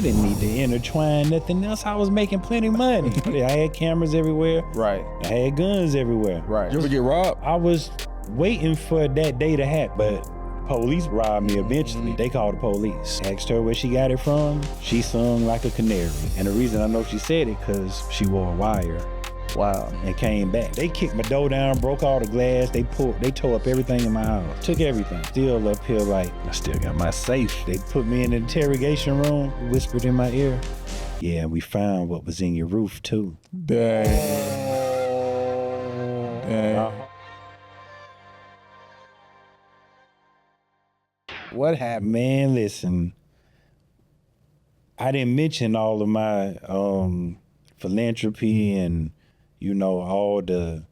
I didn't need to intertwine nothing else. I was making plenty of money. I had cameras everywhere. Right. I had guns everywhere. Right. You ever get robbed? I was waiting for that day to happen, but police robbed me eventually. They called the police. Asked her where she got it from. She sung like a canary. And the reason I know she said it, because she wore a wire. Wow. And came back. They kicked my door down, broke all the glass. They tore up everything in my house. Took everything. Still up here like, I still got my safe. They put me in the interrogation room, whispered in my ear, yeah, we found what was in your roof too. Dang. Dang. What happened? Man, listen, I didn't mention all of my philanthropy and, you know, all the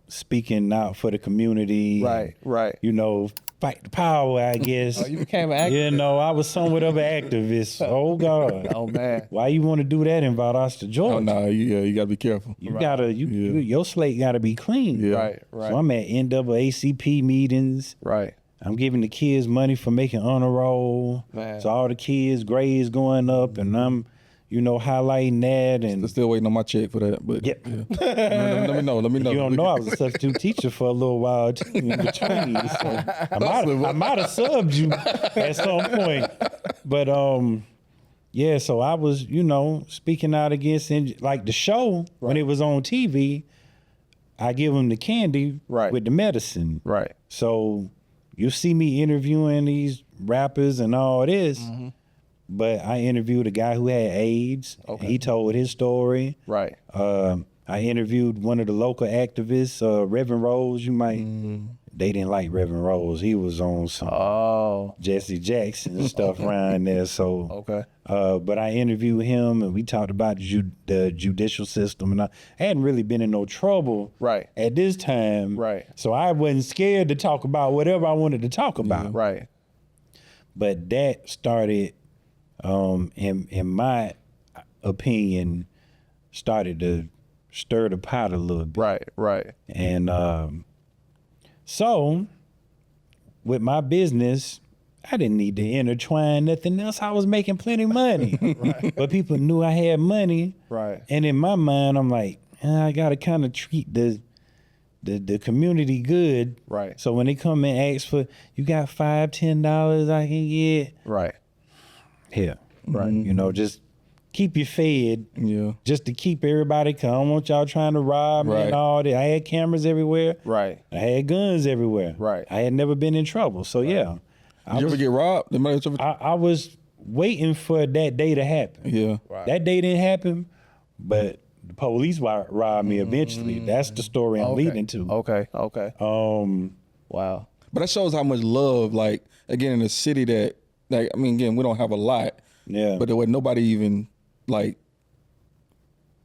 speaking out for the community. Right, right. You know, fight the power, I guess. Oh, you became an activist. You know, I was somewhat of an activist. Oh, God. Oh, man. Why you want to do that in Valdosta, Georgia? Oh, no, you gotta be careful. You gotta, your slate gotta be clean. Yeah. Right, right. So I'm at NAACP meetings. Right. I'm giving the kids money for making honor roll. Man. So all the kids' grades going up, and I'm, you know, highlighting that. And Still waiting on my check for that, but yeah. let me know. You don't know I was a substitute teacher for a little while too, in between. So I might have subbed you at some point. But yeah, so I was, you know, speaking out against like the show when it was on TV. I give them the candy with the medicine. Right. So you see me interviewing these rappers and all this, but I interviewed a guy who had AIDS. Okay. He told his story. Right. I interviewed one of the local activists, Reverend Rose. You might, they didn't like Reverend Rose. He was on some Jesse Jackson and stuff around there. So, but I interviewed him and we talked about the judicial system, and I hadn't really been in no trouble at this time. Right. So I wasn't scared to talk about whatever I wanted to talk about. Right. But that started, in my opinion, started to stir the pot a little bit. Right, right. And so with my business, I didn't need to intertwine nothing else. I was making plenty of money. But people knew I had money. Right. And in my mind, I'm like, I gotta kind of treat the community good. Right. So when they come and ask for, you got $5, $10 I can get. Right. Here. Right. You know, just keep you fed. Yeah. Just to keep everybody calm. I don't want y'all trying to rob me and all that. I had cameras everywhere. Right. I had guns everywhere. Right. I had never been in trouble. So yeah. Did you ever get robbed? I was waiting for that day to happen. Yeah. Right. That day didn't happen, but the police robbed me eventually. That's the story I'm leading to. Okay. Wow. But that shows how much love, like, again, in a city that, like, I mean, again, we don't have a lot. Yeah. But there was nobody even, like,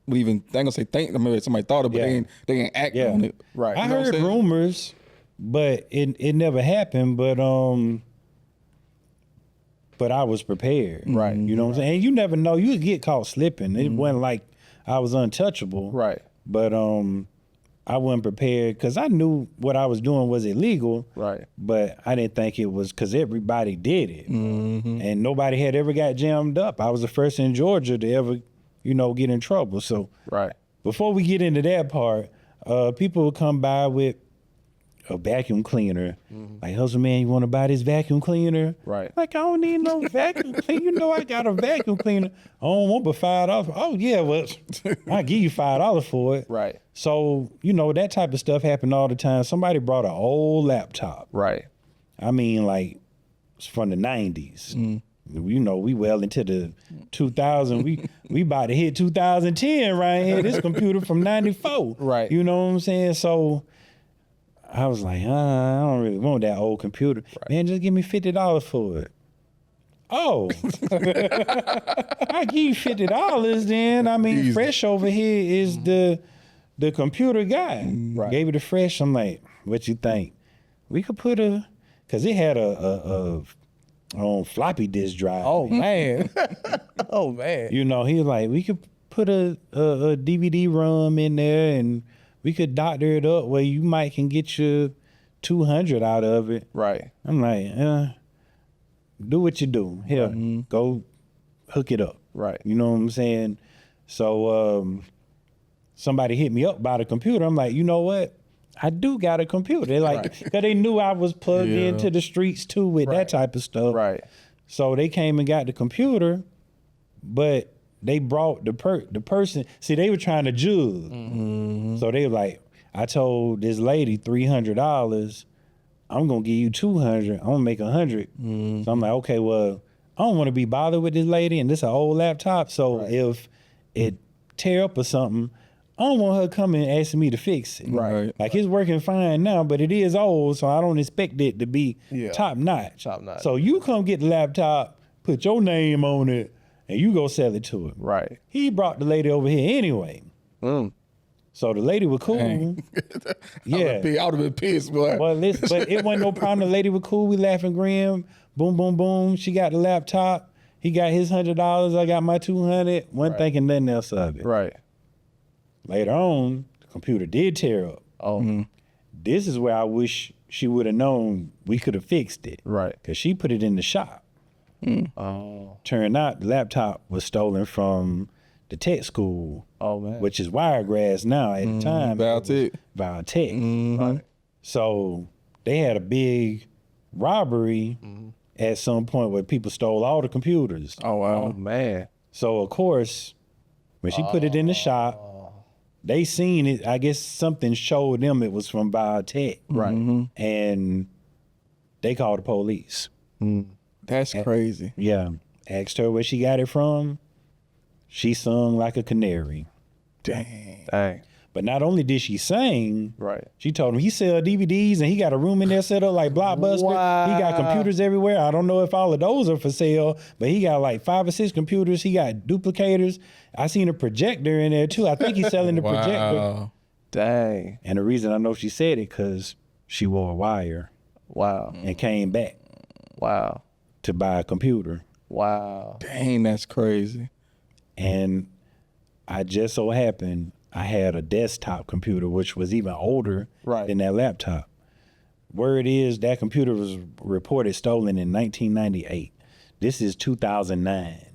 would even, I ain't gonna say thank them, maybe somebody thought of it, but they ain't act on it. Right. I heard rumors, but it never happened, but I was prepared. Right. You know what I'm saying? And you never know, you could get caught slipping. It wasn't like I was untouchable. Right. But I wasn't prepared because I knew what I was doing was illegal. Right. But I didn't think it was because everybody did it. And nobody had ever got jammed up. I was the first in Georgia to ever, you know, get in trouble. So before we get into that part, people would come by with a vacuum cleaner. Like, hustle man, you want to buy this vacuum cleaner? Right. Like, I don't need no vacuum cleaner. You know I got a vacuum cleaner. I don't want but $5. Oh yeah, well, I'll give you $5 for it. Right. So, you know, that type of stuff happened all the time. Somebody brought an old laptop. Right. I mean, like, it's from the 90s. You know, we well into the 2000. We about to hit 2010 right here. This computer from 94. Right. You know what I'm saying? So I was like, I don't really want that old computer. Right. Man, just give me $50 for it. Oh, I give you $50 then. I mean, Fresh over here is the computer guy. Right. Gave it to Fresh. I'm like, what you think? We could put because it had a floppy disk drive. Oh, man. Oh, man. You know, he was like, we could put a DVD ROM in there and we could doctor it up where you might can get your 200 out of it. Right. I'm like, do what you do. Here, go hook it up. Right. You know what I'm saying? So somebody hit me up about a computer. I'm like, you know what? I do got a computer. They like, because they knew I was plugged into the streets too with that type of stuff. Right. So they came and got the computer, but they brought the person. See, they were trying to judge. Mm-hmm. So they were like, I told this lady $300. I'm gonna give you $200. I'm gonna make $100. Mm-hmm. So I'm like, okay, well, I don't want to be bothered with this lady, and this is an old laptop. So if it tear up or something, I don't want her coming and asking me to fix it. Right. Like it's working fine now, but it is old, so I don't expect it to be top notch. Top notch. So you come get the laptop, put your name on it, and you go sell it to him. Right. He brought the lady over here anyway. So the lady was cool. Yeah. I would have been pissed, boy. Well, listen, but it wasn't no problem. The lady was cool. We laughing, grim. Boom, boom, boom. She got the laptop. He got his $100. I got my $200. Wasn't thinking nothing else of it. Right. Later on, the computer did tear up. Oh. This is where I wish she would have known we could have fixed it. Right. Because she put it in the shop. Oh. Turned out the laptop was stolen from the tech school. Oh, man. Which is Wiregrass now. At the time, Valtech. Valtech. Right. So they had a big robbery at some point where people stole all the computers. Oh, wow. Oh, man. So, of course, when she put it in the shop, they seen it. I guess something showed them it was from Valtech. Right. And they called the police. That's crazy. Yeah. Asked her where she got it from. She sung like a canary. Dang. But not only did she sing, right? She told him he sell DVDs and he got a room in there set up like Blockbuster. Wow. He got computers everywhere. I don't know if all of those are for sale, but he got like 5 or 6 computers. He got duplicators. I seen a projector in there too. I think he's selling the projector. Dang. And the reason I know she said it because she wore a wire. Wow. And came back. Wow. To buy a computer. Wow. Dang, that's crazy. And I just so happened I had a desktop computer, which was even older than that laptop. Word is that computer was reported stolen in 1998. This is 2009.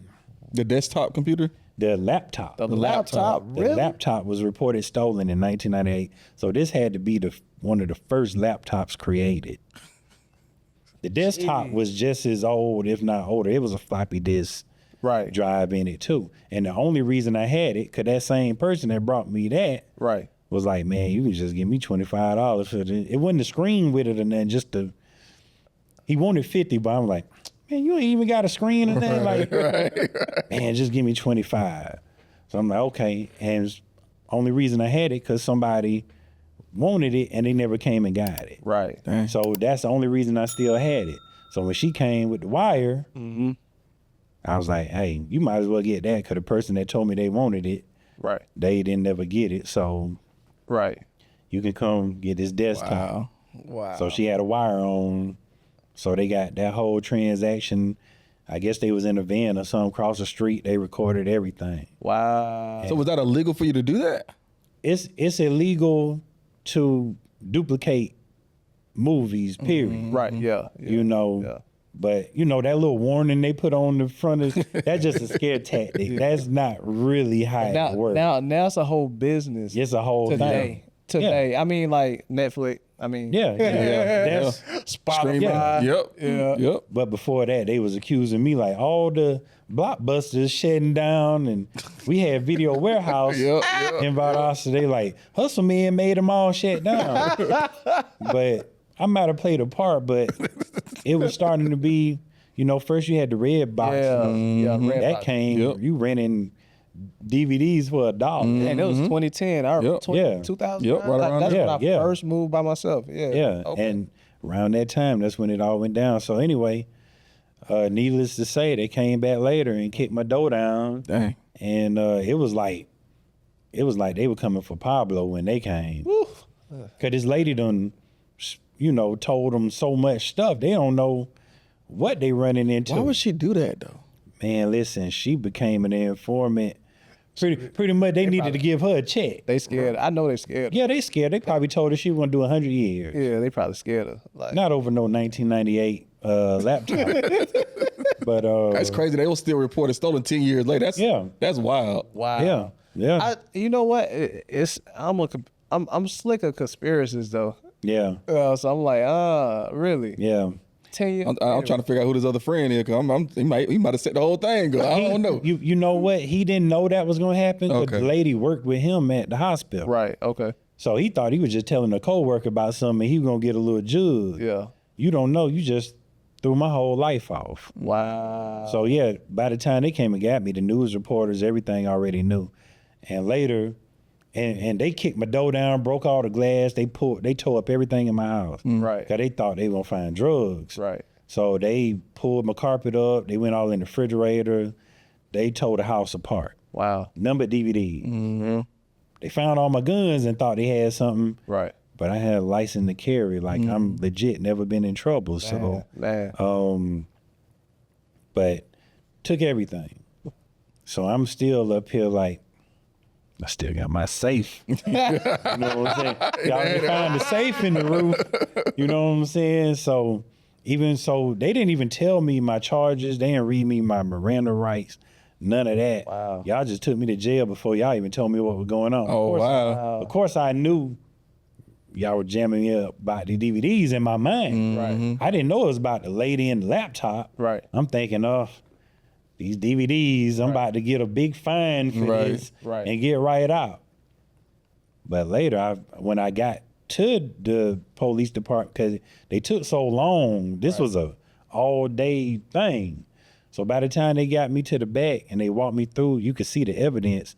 The desktop computer? The laptop. The laptop, really? The laptop was reported stolen in 1998. So this had to be one of the first laptops created. The desktop was just as old, if not older. It was a floppy disk drive in it too. And the only reason I had it, because that same person that brought me that was like, man, you can just give me $25 for it. It wasn't the screen with it and then just he wanted 50, but I'm like, man, you ain't even got a screen in there. Like, man, just give me 25. So I'm like, okay. And only reason I had it because somebody wanted it and they never came and got it. Right. Dang. So that's the only reason I still had it. So when she came with the wire, I was like, hey, you might as well get that because the person that told me they wanted it, they didn't never get it. So you can come get this desktop. Wow. So she had a wire on. So they got that whole transaction. I guess they was in a van or something across the street. They recorded everything. Wow. So was that illegal for you to do that? It's illegal to duplicate movies, period. Right, yeah. You know, but you know, that little warning they put on the front of that's just a scare tactic. That's not really how it works. Now it's a whole business. It's a whole thing. Today. I mean, like Netflix. I mean, that's Spotify. Yep. But before that, they was accusing me like all the Blockbusters shutting down, and we had Video Warehouse in Valdosta. They like Hustle Man made them all shut down. But I might have played a part, but it was starting to be, you know, first you had the red box. Red that box. came. You renting DVDs for $1. And it was 2010. I remember 2000. Yep, right around That's there. when I first moved by myself. Yeah. Okay. And around that time, that's when it all went down. So anyway, needless to say, they came back later and kicked my door down. Dang. And it was like they were coming for Pablo when they came. Cause this lady done, you know, told them so much stuff. They don't know what they running into. Why would she do that though? Man, listen, she became an informant. Pretty much they needed to give her a check. They scared. I know they scared. Yeah, they scared. They probably told her she was gonna do 100 years. Yeah, they probably scared her. Like, Not over no 1998 laptop. But that's crazy. They will still report it stolen 10 years later. That's wild. Wow. Yeah. You know what? I'm slick of conspiracies though. Yeah. So I'm like, really? Yeah. 10 years. I'm trying to figure out who this other friend is. Cause he might have set the whole thing up. I don't know. You know what? He didn't know that was gonna happen. Cause the lady worked with him at the hospital. Right. Okay. So he thought he was just telling a coworker about something. And he was gonna get a little judge. Yeah. You don't know. You just threw my whole life off. Wow. So yeah, by the time they came and got me, the news reporters, everything already knew. And later, and they kicked my door down, broke all the glass. They tore up everything in my house. Right. Cause they thought they were gonna find drugs. Right. So they pulled my carpet up. They went all in the refrigerator. They tore the house apart. Wow. Number DVDs. They found all my guns and thought they had something. Right. But I had a license to carry. Like I'm legit, never been in trouble. So, but took everything. So I'm still up here like, I still got my safe. You know what I'm saying? Y'all can find the safe in the roof. You know what I'm saying? So even so, they didn't even tell me my charges. They didn't read me my Miranda rights. None of that. Wow. Y'all just took me to jail before y'all even told me what was going on. Oh, wow. Of course, I knew y'all were jamming me up about the DVDs in my mind. Right. I didn't know it was about the lady in the laptop. Right. I'm thinking, these DVDs, I'm about to get a big fine for this and get right out. But later, when I got to the police department, because they took so long, this was a all-day thing. So by the time they got me to the back and they walked me through, you could see the evidence.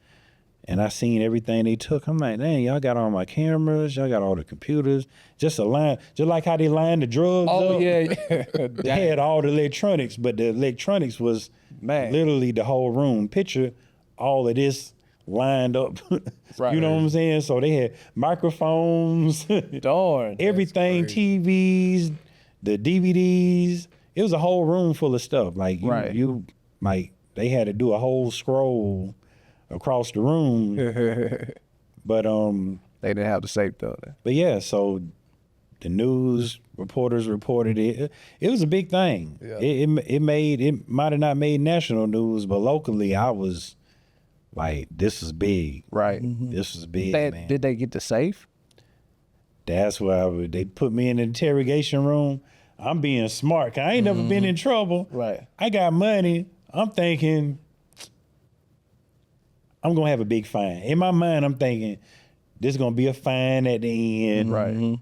And I seen everything they took. I'm like, dang, y'all got all my cameras, y'all got all the computers, just a line, just like how they lined the drugs up. Oh, yeah. They had all the electronics, but the electronics was literally the whole room. Picture all of this lined up. You know what I'm saying? So they had microphones, Darn, everything, TVs, the DVDs. It was a whole room full of stuff. Like you they had to do a whole scroll across the room. But they didn't have the safe though. But yeah, so the news reporters reported it. It was a big thing. Yeah. It might have not made national news, but locally I was like, this is big. Right. This was big, man. Did they get the safe? That's why they put me in the interrogation room. I'm being smart, 'cause I ain't never been in trouble. Right. I got money. I'm thinking I'm gonna have a big fine. In my mind, I'm thinking there's gonna be a fine at the end. Right.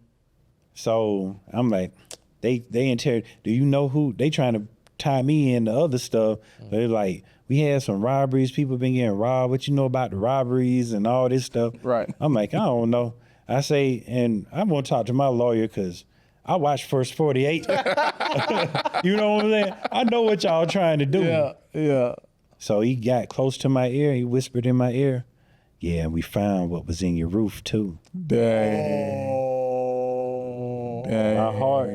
So I'm like, they interrogate. Do you know who? They trying to tie me in the other stuff. They're like, we had some robberies. People been getting robbed. What you know about the robberies and all this stuff? Right. I'm like, I don't know. I say, and I'm gonna talk to my lawyer because I watched First 48. You know what I'm saying? I know what y'all trying to do. Yeah. So he got close to my ear. He whispered in my ear, yeah, we found what was in your roof too. Dang. My heart.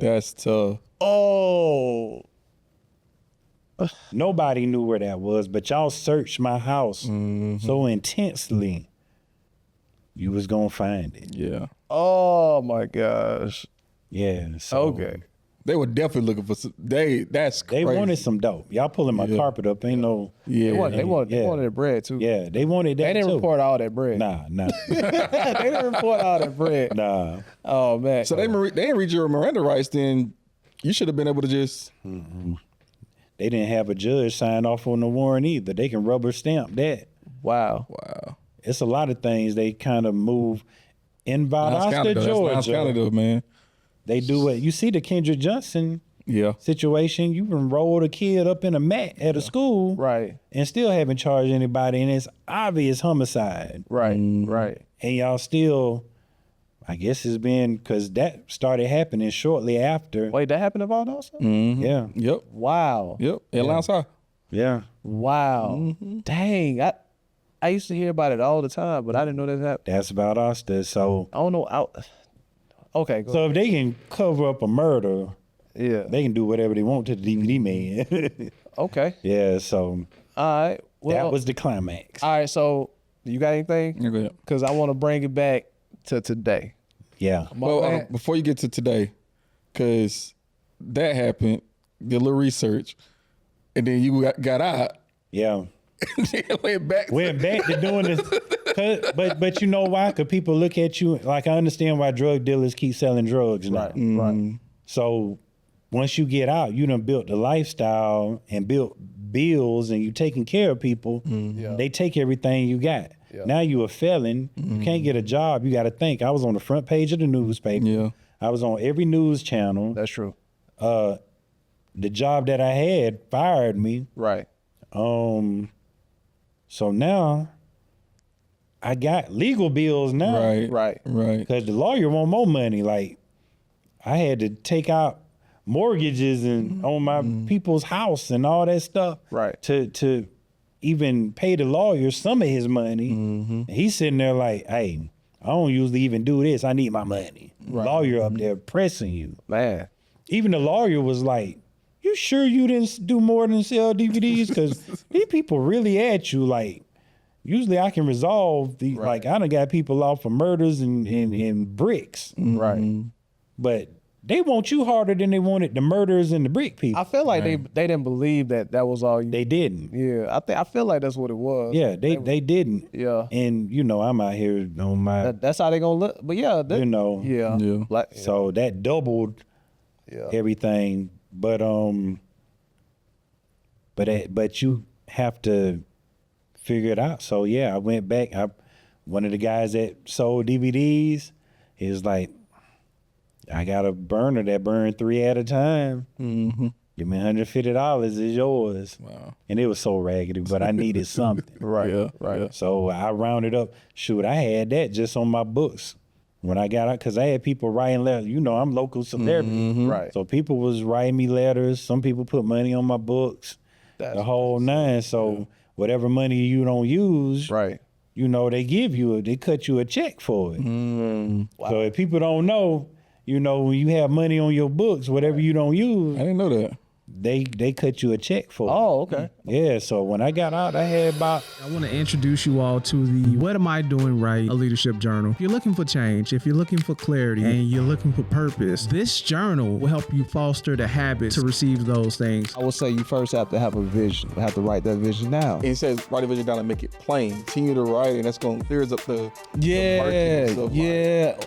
That's tough. Oh. Nobody knew where that was, but y'all searched my house so intensely. You was gonna find it. Yeah. Oh my gosh. Yeah. So Okay. They were definitely looking for some. That's crazy. They wanted some dope. Y'all pulling my carpet up. Ain't no. Yeah. They wanted the bread too. Yeah, they wanted that They didn't too. report all that bread. Nah. They didn't report all that bread. Nah. Oh man. So they didn't read your Miranda rights. Then you should have been able to just. They didn't have a judge sign off on the warrant either. They can rubber stamp that. Wow. It's a lot of things they kind of move in Valdosta, Georgia. That's County, man. They do what you see the Kendrick Johnson Yeah. situation. You can roll a kid up in a mat at a school, Right. and still haven't charged anybody, and it's obvious homicide. Right. Right. And y'all still, I guess it's been because that started happening shortly after. Wait, that happened to Valdosta? Yeah, Yep. Wow. Yep. Atlanta High. yeah. Wow. Dang. I used to hear about it all the time, but I didn't know that happened. That's about us. So, I don't know. Okay. Go so if they can cover up a murder, yeah. they can do whatever they want to the DVD man. Okay. Yeah. So All right. Well, that was the climax. all right. So you got anything? You're good. Because I want to bring it back to today. Yeah. Well, before you get to today, because that happened, did a little research, and then you got out. Yeah. went back to doing this. But you know why? Because people look at you, like, I understand why drug dealers keep selling drugs now. Right. So once you get out, you done built the lifestyle and built bills, and you taking care of people. They take everything you got. Now you a felon. You can't get a job. You got to think. I was on the front page of the newspaper. Yeah. I was on every news channel. That's true. The job that I had fired me. Right. So now I got legal bills now. Right. Because the lawyer want more money. Like, I had to take out mortgages and on my people's house and all that stuff. Right. To even pay the lawyer some of his money. And he's sitting there like, hey, I don't usually even do this. I need my money. Lawyer up there pressing you. Man. Even the lawyer was like, you sure you didn't do more than sell DVDs? Because these people really at you. Like, usually I can resolve the, like, I done got people off for murders and bricks. Right. But they want you harder than they wanted the murders and the brick people. I feel like they didn't believe that was all you. They didn't. Yeah, I feel like that's what it was. Yeah, they didn't. Yeah. And, you know, I'm out here on my... That's how they gonna look. But yeah. you know. Yeah. So that doubled everything. But you have to figure it out. So yeah, I went back. One of the guys that sold DVDs, he was like, I got a burner that burned 3 at a time. Give me $150, it's yours. Wow. And it was so raggedy, but I needed something. Right. So I rounded up. Shoot, I had that just on my books when I got out, because I had people writing letters. You know, I'm local celebrity. Right. So people was writing me letters. Some people put money on my books. The whole nine. So whatever money you don't use, you know, they cut you a check for it. Wow. So if people don't know, you know, when you have money on your books, whatever you don't use, I didn't know that. They cut you a check for it. Oh, okay. Yeah, so when I got out, I had about... I want to introduce you all to the What Am I Doing Right? A Leadership Journal. If you're looking for change, if you're looking for clarity, and you're looking for purpose, this journal will help you foster the habit to receive those things. I would say you first have to have a vision. You have to write that vision down. And it says write the vision down and make it plain. Continue to write, and that's going to clear up the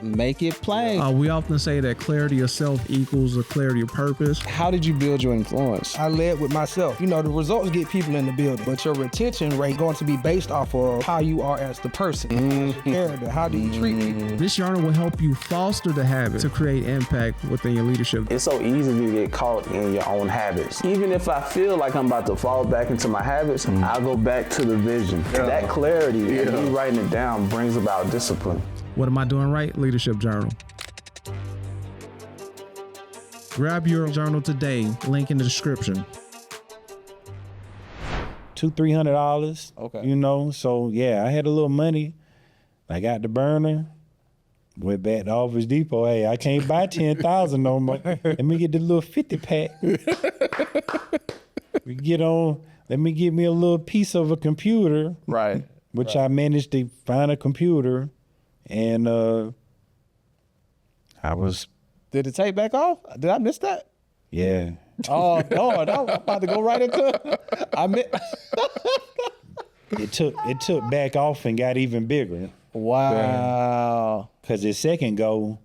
make it plain. We often say that clarity of self equals a clarity of purpose. How did you build your influence? I led with myself. You know, the results get people in the building, but your retention rate going to be based off of how you are as the person, your character, how do you treat people. This journal will help you foster the habit to create impact within your leadership. It's so easy to get caught in your own habits. Even if I feel like I'm about to fall back into my habits, I'll go back to the vision. That clarity and me writing it down brings about discipline. What Am I Doing Right? Leadership Journal. Grab your journal today. Link in the description. $200-300. Okay. You know, so yeah, I had a little money. I got the burner. Went back to Office Depot. Hey, I can't buy 10,000 no more. Let me get the little 50 pack. Let me get me a little piece of a computer. Right. Which I managed to find a computer, and I was. Did it take back off? Did I miss that? Yeah. Oh, God, I'm about to go right into It took back off and got even bigger. Wow. Because the second go,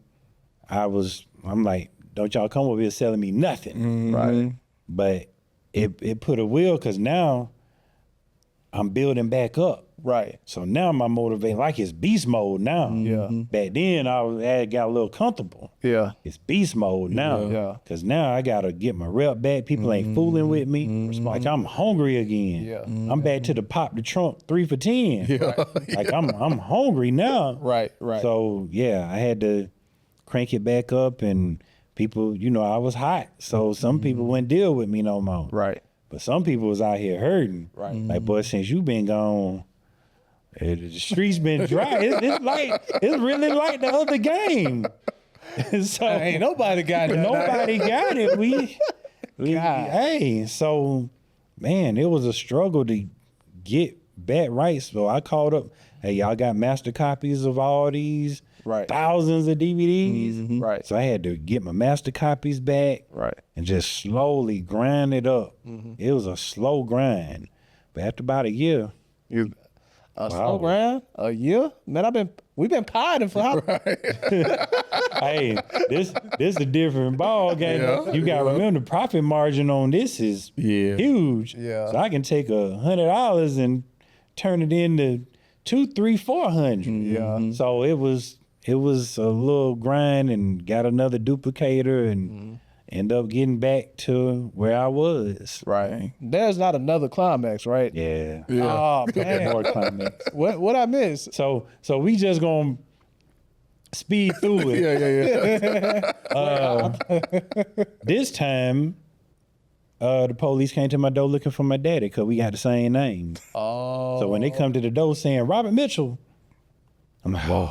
I'm like, don't y'all come over here selling me nothing. Right. But it put a wheel, because now I'm building back up. Right. So now my motivation, like, it's beast mode now. Yeah. Back then I got a little comfortable. Yeah. It's beast mode now. Yeah. Cause now I gotta get my rep back. People ain't fooling with me. Like, I'm hungry again. Yeah. I'm back to the pop the trunk 3 for 10. Yeah. Like I'm hungry now. Right. So yeah, I had to crank it back up, and people, you know, I was hot. So some people wouldn't deal with me no more. Right. But some people was out here hurting. Right. Like, boy, since you been gone, the streets been dry. It's really like the other game. So Ain't nobody got it. nobody got it. We hey, so man, it was a struggle to get back right. So I called up, hey, y'all got master copies of all these thousands of DVDs. Right. So I had to get my master copies back. Right. And just slowly grind it up. It was a slow grind. But after about a year. Slow grind? A year? Man, we've been potting for how? Hey, this a different ball game. Yeah, You got to remember the profit margin on this is huge. Yeah. So I can take $100 and turn it into $200, $300, $400. Yeah. So it was a little grind and got another duplicator and end up getting back to where I was. Right. There's not another climax, right? Yeah. Oh, man. More climax. What I miss? So we just gonna speed through it. This time, the police came to my door looking for my daddy because we got the same name. Oh. So when they come to the door saying Robert Mitchell, I'm like, whoa.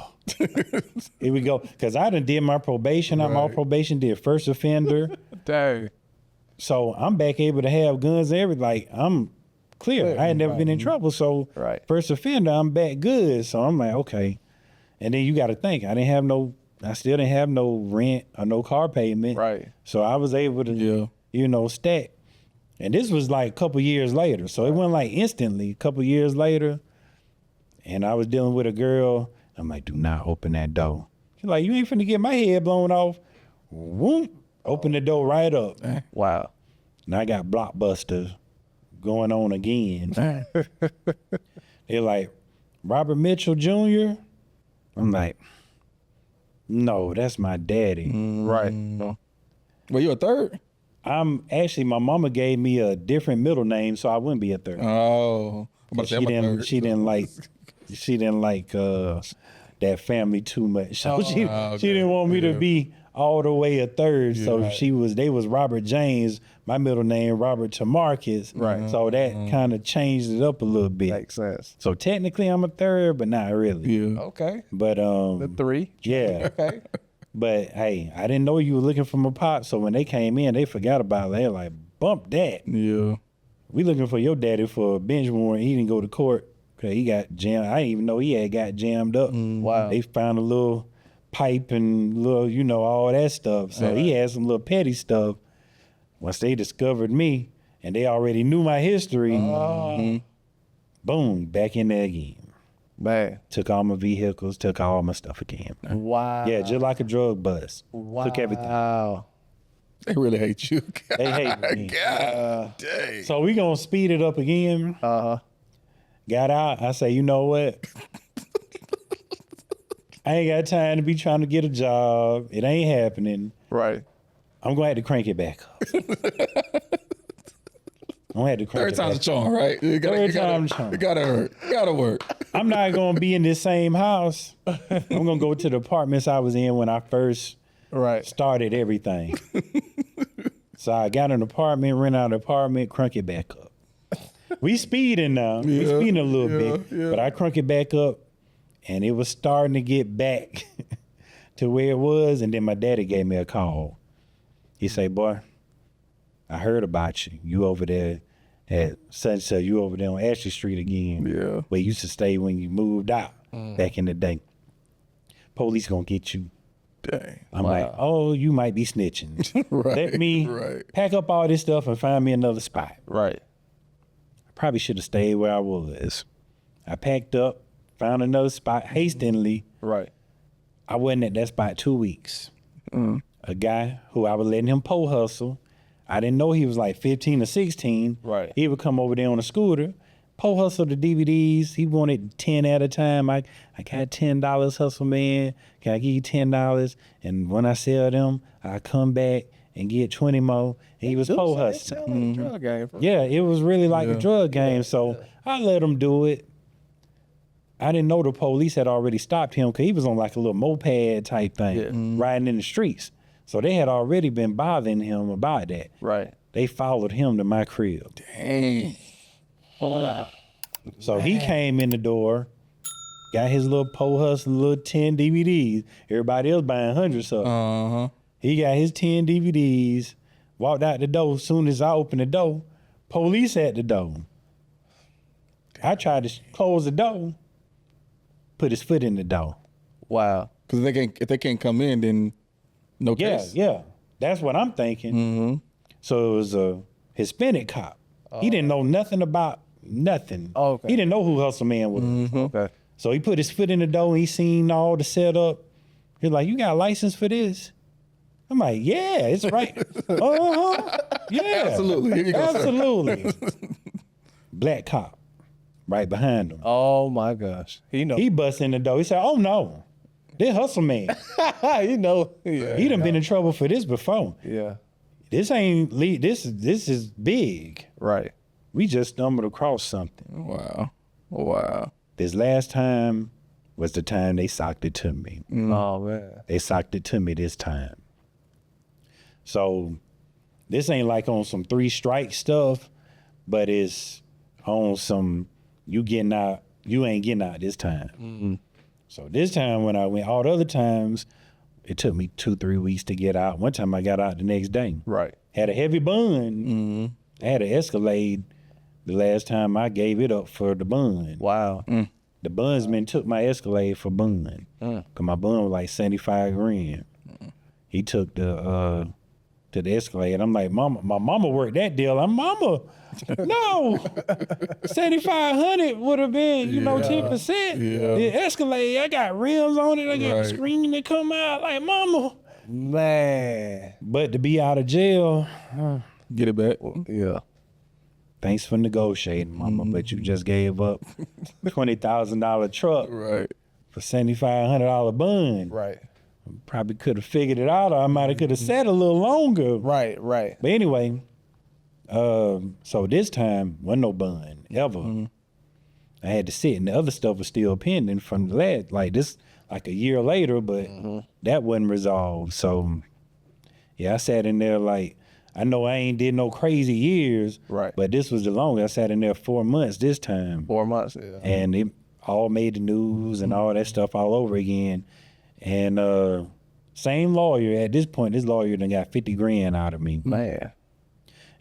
Here we go. Because I done did my probation. I'm on probation, did first offender. Dang. So I'm back able to have guns and everything. Like, I'm clear. I had never been in trouble. So first offender, I'm back good. So I'm like, okay. And then you got to think, I still didn't have no rent or no car payment. Right. So I was able to, stack. And this was like a couple years later. So it wasn't like instantly, a couple years later. And I was dealing with a girl. I'm like, do not open that door. She's like, you ain't finna get my head blown off. Whoop. Open the door right up. Wow. And I got Blockbuster going on again. They're like, Robert Mitchell Jr.? I'm like, no, that's my daddy. Right. Well, you a third? I'm actually, my mama gave me a different middle name, so I wouldn't be a third. Oh. She didn't like that family too much. So she didn't want me to be all the way a third. So they was Robert James, my middle name Robert Tamarcus. Right. So that kind of changed it up a little bit. Makes sense. So technically I'm a third, but not really. Yeah. Okay. But The 3. yeah. Okay. But hey, I didn't know you were looking for my pop. So when they came in, they forgot about it. They were like, bump that. Yeah. We looking for your daddy for a bench warrant. He didn't go to court. He got jammed. I didn't even know he had got jammed up. Wow. They found a little pipe and little, all that stuff. So he had some little petty stuff. Once they discovered me and they already knew my history, boom, back in there again. Man. Took all my vehicles, took all my stuff again. Wow. Yeah, just like a drug bust. Wow. Took everything. Wow. They really hate you. They hate me. God dang. So we gonna speed it up again. Got out. I say, you know what? I ain't got time to be trying to get a job. It ain't happening. Right. I'm gonna have to crank it back up. I'm gonna have to crank Third it time's a back charm, right? Third time's a charm. It gotta hurt. It gotta work. I'm not gonna be in this same house. I'm gonna go to the apartments I was in when I first started everything. So I got an apartment, rent out an apartment, crank it back up. We speeding now. We speeding a little bit, but I crunk it back up, and it was starting to get back to where it was. And then my daddy gave me a call. He say, "Boy, I heard about you. You over there at Sunset. You over there on Ashley Street again. Yeah, where you used to stay when you moved out back in the day. Police gonna get you." Dang. I'm like, oh, you might be snitching. Let me pack up all this stuff and find me another spot. Right. Probably should have stayed where I was. I packed up, found another spot hastily. Right. I wasn't at that spot 2 weeks. A guy who I was letting him pole hustle. I didn't know he was like 15 or 16. Right. He would come over there on a scooter, pole hustle the DVDs. He wanted 10 at a time. I got $10, hustle man. Can I give you $10? And when I sell them, I come back and get 20 more. And he was pole hustling. Drug game. Yeah, it was really like a drug game. So I let him do it. I didn't know the police had already stopped him because he was on like a little moped type thing, riding in the streets. So they had already been bothering him about that. Right. They followed him to my crib. Dang. So he came in the door, got his little pole hustle, little 10 DVDs. Everybody else buying hundreds of them. He got his 10 DVDs, walked out the door. As soon as I opened the door, police at the door. I tried to close the door, put his foot in the door. Wow. Because if they can't come in, then no case. Yeah. That's what I'm thinking. Mm-hmm. So it was a Hispanic cop. He didn't know nothing about nothing. Oh, okay. He didn't know who Hustle Man was. Mm-hmm. Okay. So he put his foot in the door and he seen all the setup. He's like, "You got a license for this?" I'm like, "Yeah, it's right." Yeah. Absolutely. Here you go, absolutely. Black cop right behind him. Oh my gosh. He bust in the door. He said, "Oh no, this Hustle Man." You know. Yeah. He done been in trouble for this before. Yeah. This ain't this is big. Right. We just stumbled across something. Wow. This last time was the time they socked it to me. Oh man. They socked it to me this time. So this ain't like on some 3 strike stuff, but it's on some you ain't getting out this time. Mm-hmm. So this time when I went, all the other times, it took me 2-3 weeks to get out. One time I got out the next day. Right. Had a heavy bun. Mm-hmm. I had an Escalade the last time I gave it up for the bun. Wow. The bunsman took my Escalade for bun. Cause my bun was like 75 grand. He took to the Escalade. I'm like, "Mama, my mama worked that deal." I'm, "Mama, no, 7,500 would have been, 10%. Yeah. The Escalade, I got rims on it. I got the screen that come out. Like, "Mama, Man. But to be out of jail, get it back. Yeah. Thanks for negotiating, Mama, but you just gave up $20,000 truck for $7,500 bun. Right. Probably could have figured it out, or I might have could have sat a little longer. Right. But anyway, so this time wasn't no bun ever. I had to sit, and the other stuff was still pending from the last, like a year later, but that wasn't resolved. So yeah, I sat in there like, I know I ain't did no crazy years, but this was the longest. I sat in there 4 months this time. 4 months, yeah. And it all made the news and all that stuff all over again. And same lawyer, at this point, this lawyer done got 50 grand out of me. Man.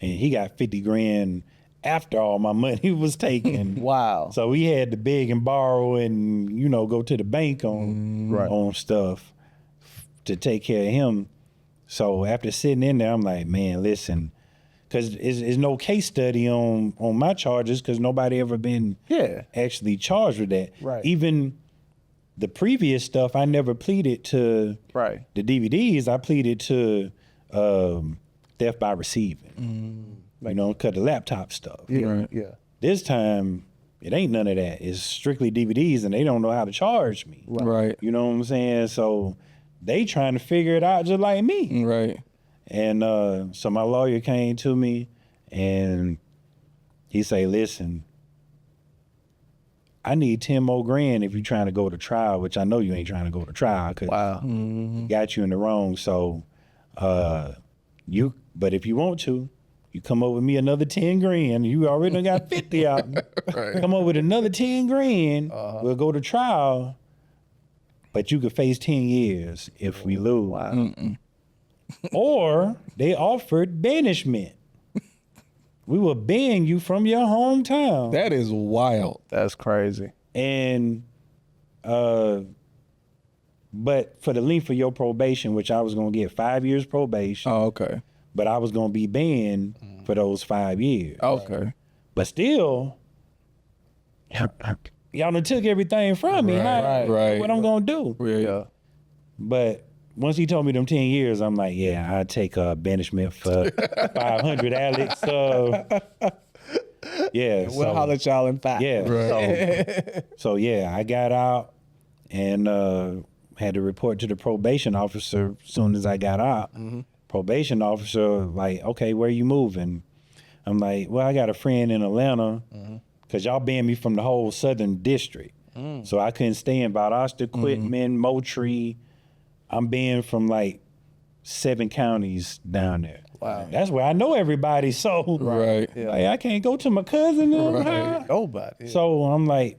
And he got 50 grand after all my money was taken. Wow. So we had to beg and borrow and, go to the bank on stuff to take care of him. So after sitting in there, I'm like, man, listen, because it's no case study on my charges because nobody ever been actually charged with that. Right. Even the previous stuff, I never pleaded to the DVDs. I pleaded to theft by receiving. Cut the laptop stuff. Yeah. This time, it ain't none of that. It's strictly DVDs, and they don't know how to charge me. Right. You know what I'm saying? So they trying to figure it out just like me. Right. And so my lawyer came to me, and he say, listen, I need 10 more grand if you're trying to go to trial, which I know you ain't trying to go to trial because got you in the wrong. So but if you want to, you come up with me another 10 grand. You already done got 50 out. Come up with another 10 grand. We'll go to trial. But you could face 10 years if we lose. Wow. Or they offered banishment. We will ban you from your hometown. That is wild. That's crazy. And but for the length of your probation, which I was gonna get 5 years probation. Oh, okay. But I was gonna be banned for those 5 years. Okay. But still, y'all done took everything from me. Right. What I'm gonna do? Yeah. But once he told me them 10 years, I'm like, yeah, I'd take a banishment for 500, Alex. Yeah. We'll holler at y'all in 5. Yeah. Right. So yeah, I got out and had to report to the probation officer as soon as I got out. Probation officer like, okay, where you moving? I'm like, well, I got a friend in Atlanta because y'all banned me from the whole Southern District. So I couldn't stay in Valdosta, Quitman, Moultrie. I'm banned from like 7 counties down there. Wow. That's where I know everybody. So like, I can't go to my cousin. Nobody. Yeah. So I'm like,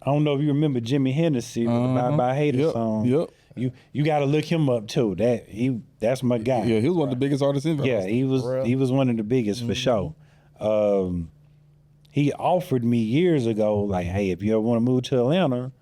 I don't know if you remember Jimmy Hennessy, the Bye Bye Hater song. Yep. You got to look him up too. That's my guy. Yeah, he was one of the biggest artists in Valdosta. Yeah, he was one of the biggest for sure. He offered me years ago, like, hey, if you ever want to move to Atlanta,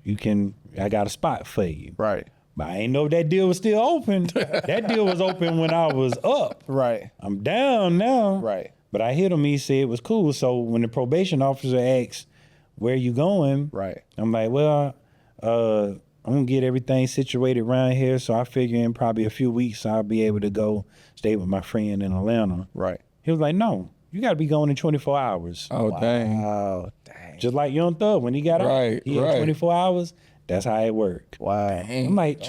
I got a spot for you. Right. But I ain't know if that deal was still open. That deal was open when I was up. Right. I'm down now. Right. But I hit him, he said it was cool. So when the probation officer asked, where you going? Right. I'm like, well, I'm gonna get everything situated around here. So I figure in probably a few weeks I'll be able to go stay with my friend in Atlanta. Right. He was like, no, you gotta be going in 24 hours. Oh, dang. Oh, dang. Just like Young Thug, when he got out, he had 24 hours. That's how it worked. Wow. I'm like,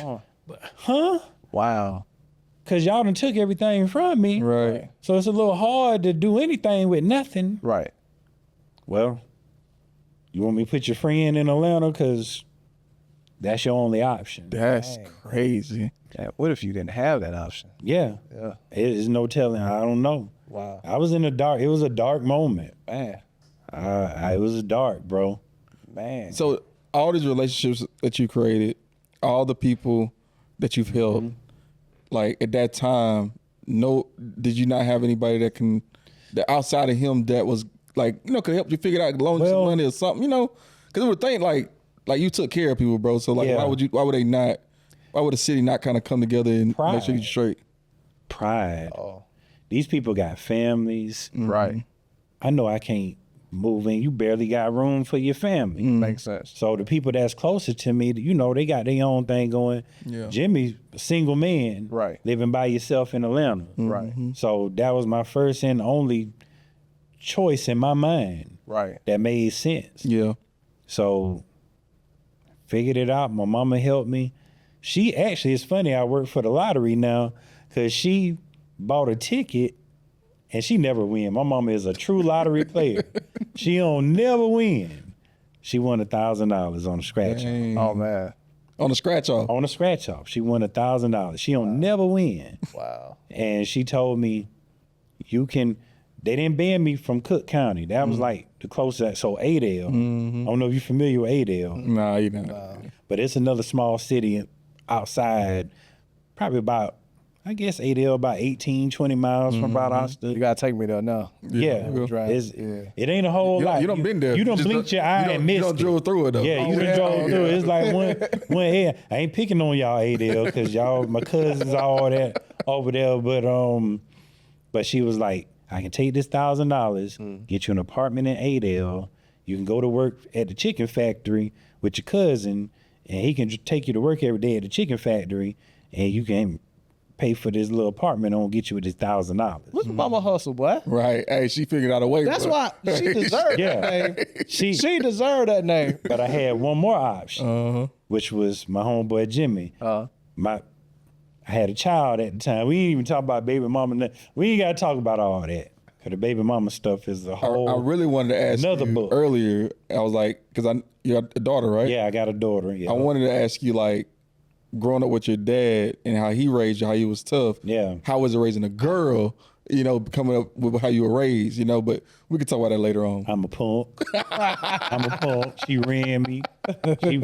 huh? Wow. Because y'all done took everything from me. Right. So it's a little hard to do anything with nothing. Right. Well, you want me to put your friend in Atlanta? Because that's your only option. That's crazy. What if you didn't have that option? Yeah. Yeah. There's no telling. I don't know. Wow. I was in the dark. It was a dark moment. Man. It was dark, bro. Man. So all these relationships that you created, all the people that you've helped, like at that time, did you not have anybody that outside of him that was like, could help you figure out loan you some money or something, Because it would think like you took care of people, bro. So like, why would the city not kind of come together and make sure you're straight? Pride. Oh. These people got families. Right. I know I can't move in. You barely got room for your family. Makes sense. So the people that's closer to me, they got their own thing going. Yeah. Jimmy's a single man. Right. Living by yourself in Atlanta. Right. So that was my first and only choice in my mind. Right. That made sense. Yeah. So figured it out. My mama helped me. She actually, it's funny, I work for the lottery now because she bought a ticket and she never win. My mama is a true lottery player. She don't never win. She won $1,000 on a scratch off. Oh, man. On a scratch off? On a scratch off. She won $1,000. She don't never win. Wow. And she told me, they didn't ban me from Cook County. That was like the closest. So Adel, I don't know if you're familiar with Adel. Nah, you not. But it's another small city outside, probably about, I guess Adel about 18, 20 miles from Valdosta. You got to take me there now. Yeah. It ain't a whole lot. You done been there. You done blinked your eye and missed You done drove through it though. Yeah, you done drove through it. It's like one here. I ain't picking on y'all Adel because y'all, my cousins, all that over there. But she was like, I can take this $1,000, get you an apartment in Adel. You can go to work at the chicken factory with your cousin, and he can just take you to work every day at the chicken factory, and you can pay for this little apartment. I'm gonna get you with this $1,000. What's mama hustle, boy? Right. Hey, she figured out a way. That's bro. why she deserved that name. She deserved that name. But I had one more option, which was my homeboy Jimmy. I had a child at the time. We didn't even talk about baby mama. We ain't got to talk about all that. Because the baby mama stuff is a whole I really wanted to ask another you book. earlier. I was like, because you got a daughter, right? Yeah, I got a daughter. Yeah. I wanted to ask you, like, growing up with your dad and how he raised you, how he was tough. Yeah. How was it raising a girl, coming up with how you were raised, but we could talk about that later on. I'm a punk. She ran me.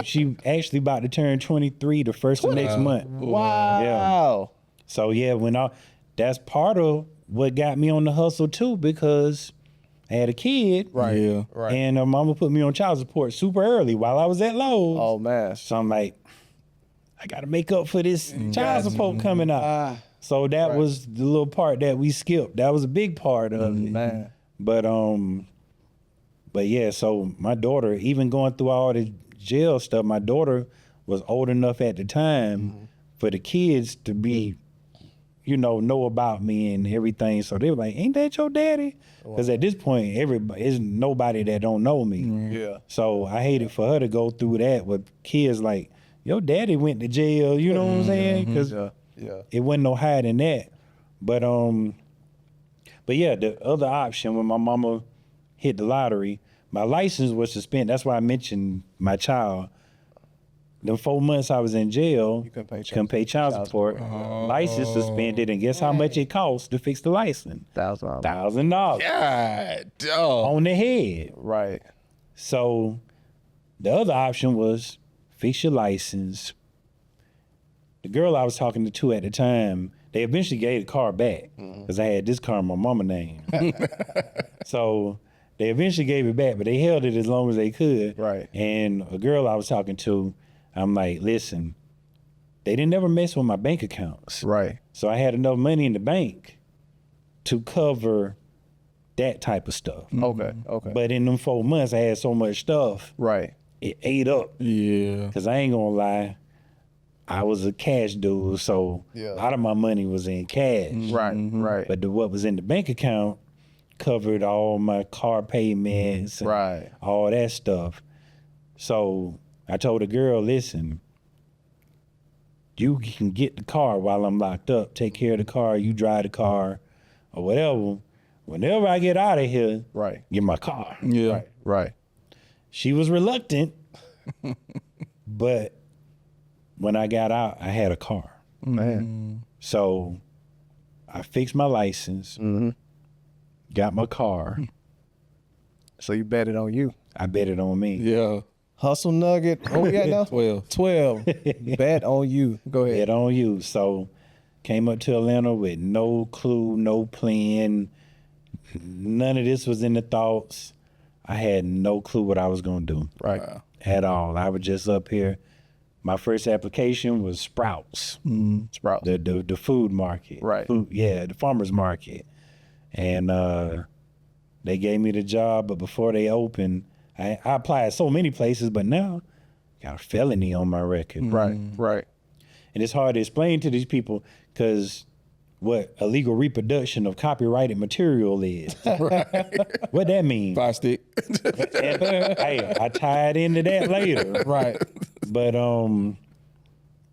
She actually about to turn 23 the first of next month. Wow. Yeah. So yeah, that's part of what got me on the hustle too, because I had a kid. Right. Yeah. Right. And mama put me on child support super early while I was at Lowe's. Oh, man. So I'm like, I got to make up for this child support coming up. So that was the little part that we skipped. That was a big part of it. Man. But yeah, so my daughter, even going through all the jail stuff, my daughter was old enough at the time for the kids to be, know about me and everything. So they were like, ain't that your daddy? Because at this point, there's nobody that don't know me. Yeah. So I hated for her to go through that with kids like, your daddy went to jail, you know what I'm saying? Because it wasn't no hiding that. But yeah, the other option when my mama hit the lottery, my license was suspended. That's why I mentioned my child. The 4 months I was in jail, You couldn't pay child support. License suspended, and guess how much it cost to fix the license? $1,000. $1,000 God, dog. on the head. Right. So the other option was fix your license. The girl I was talking to at the time, they eventually gave the car back because I had this car in my mama's name. So They eventually gave it back, but they held it as long as they could. Right. And a girl I was talking to, I'm like, listen, they didn't ever mess with my bank accounts. Right. So I had enough money in the bank to cover that type of stuff. Okay. Okay. But in them 4 months, I had so much stuff. Right. It ate up. Yeah. Because I ain't gonna lie, I was a cash dude, so a lot of my money was in cash. Right. Right. But what was in the bank account covered all my car payments and Right. all that stuff. So I told the girl, listen, you can get the car while I'm locked up. Take care of the car, you drive the car or whatever. Whenever I get out of here, Right. get my car. Yeah. Right. Right. She was reluctant, but when I got out, I had a car. Man. So I fixed my license, got my car. So you bet it on you. I bet it on me. Yeah. Hustle nugget. What we got now? 12. 12. Bet on you. Go ahead. Bet on you. So came up to Atlanta with no clue, no plan. None of this was in the thoughts. I had no clue what I was going to do. Right. At all. I was just up here. My first application was Sprouts. Sprout. The food market. Right. The farmer's market. And they gave me the job, but before they opened, I applied so many places, but now I got a felony on my record. Right. Right. And it's hard to explain to these people because what illegal reproduction of copyrighted material is. What that mean? 5 stick. And, hey, I tied into that later. Right. But and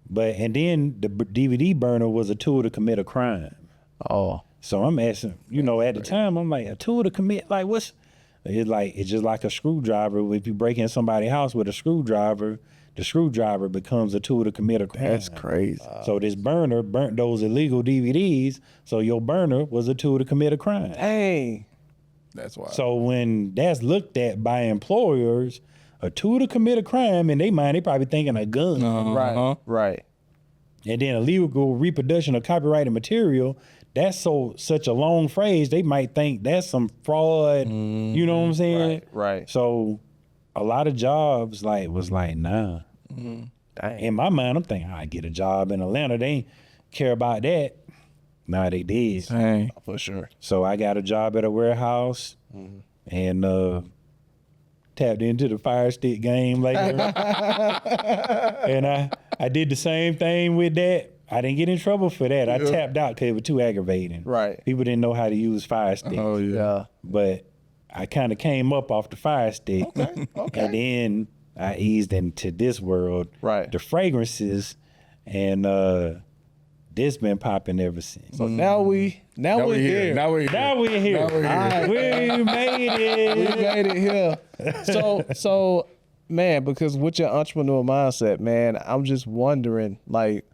then the DVD burner was a tool to commit a crime. Oh. So I'm asking, at the time, I'm like, a tool to commit, like what's, it's just like a screwdriver. If you break in somebody's house with a screwdriver, the screwdriver becomes a tool to commit a crime. That's crazy. So this burner burnt those illegal DVDs, so your burner was a tool to commit a crime. Hey. That's why. So when that's looked at by employers, a tool to commit a crime, in their mind, they probably thinking a gun. Right. Right. And then illegal reproduction of copyrighted material, that's such a long phrase, they might think that's some fraud. You know what I'm saying? Right. So a lot of jobs was like, nah. Dang. In my mind, I'm thinking, I get a job in Atlanta. They ain't care about that. Nah, they did. Dang. For sure. So I got a job at a warehouse and tapped into the Fire Stick game later. And I did the same thing with that. I didn't get in trouble for that. I tapped out because it was too aggravating. Right. People didn't know how to use Fire Sticks. Oh, yeah. Yeah. But I kind of came up off the Fire Stick. Okay. And then I eased into this world. Right. The fragrances. And this been popping ever since. So now we're here. Now we're here. Now we're here. Now we're here. All right. We made it. We made it here. So, man, because with your entrepreneur mindset, man, I'm just wondering, like,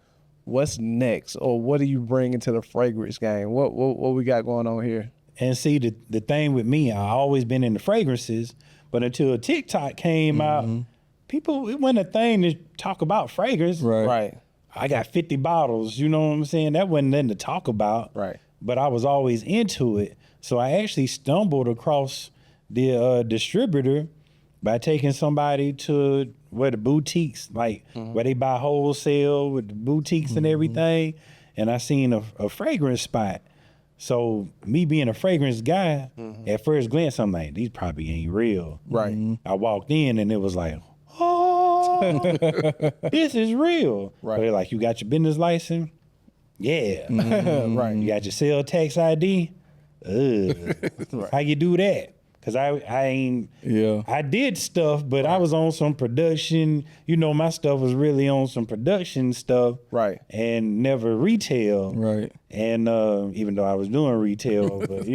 what's next, or what do you bring into the fragrance game? What we got going on here? And see, the thing with me, I always been in the fragrances, but until TikTok came out, it wasn't a thing to talk about fragrance. Right. I got 50 bottles, you know what I'm saying? That wasn't nothing to talk about. Right. But I was always into it. So I actually stumbled across the distributor by taking somebody to where the boutiques, like where they buy wholesale with the boutiques and everything. And I seen a fragrance spot. So me being a fragrance guy, at first glance, I'm like, these probably ain't real. Right. I walked in and it was like, oh, this is real. Right. So they're like, you got your business license? Yeah. Right. You got your sales tax ID? How you do that? Because I ain't, I did stuff, but I was on some production. My stuff was really on some production stuff. Right. And never retail. Right. And even though I was doing retail, but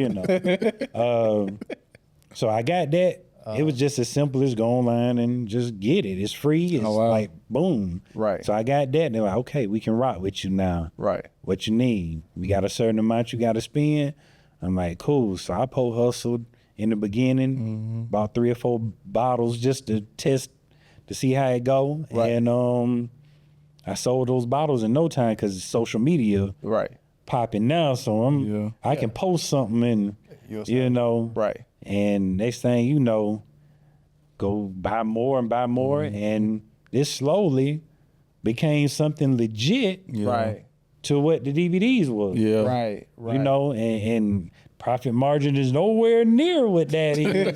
so I got that. It was just as simple as go online and just get it. It's free. It's like, boom. Right. So I got that. And they're like, okay, we can rock with you now. Right. What you need. We got a certain amount you got to spend. I'm like, cool. So I hustled in the beginning, bought 3 or 4 bottles just to test to see how it go. Right. And I sold those bottles in no time because social media Right. popping now. So I can post something and, Right. And next thing you know, go buy more and buy more. And this slowly became something legit. Right. To what the DVDs was. Yeah. Right. You know, and profit margin is nowhere near what that is.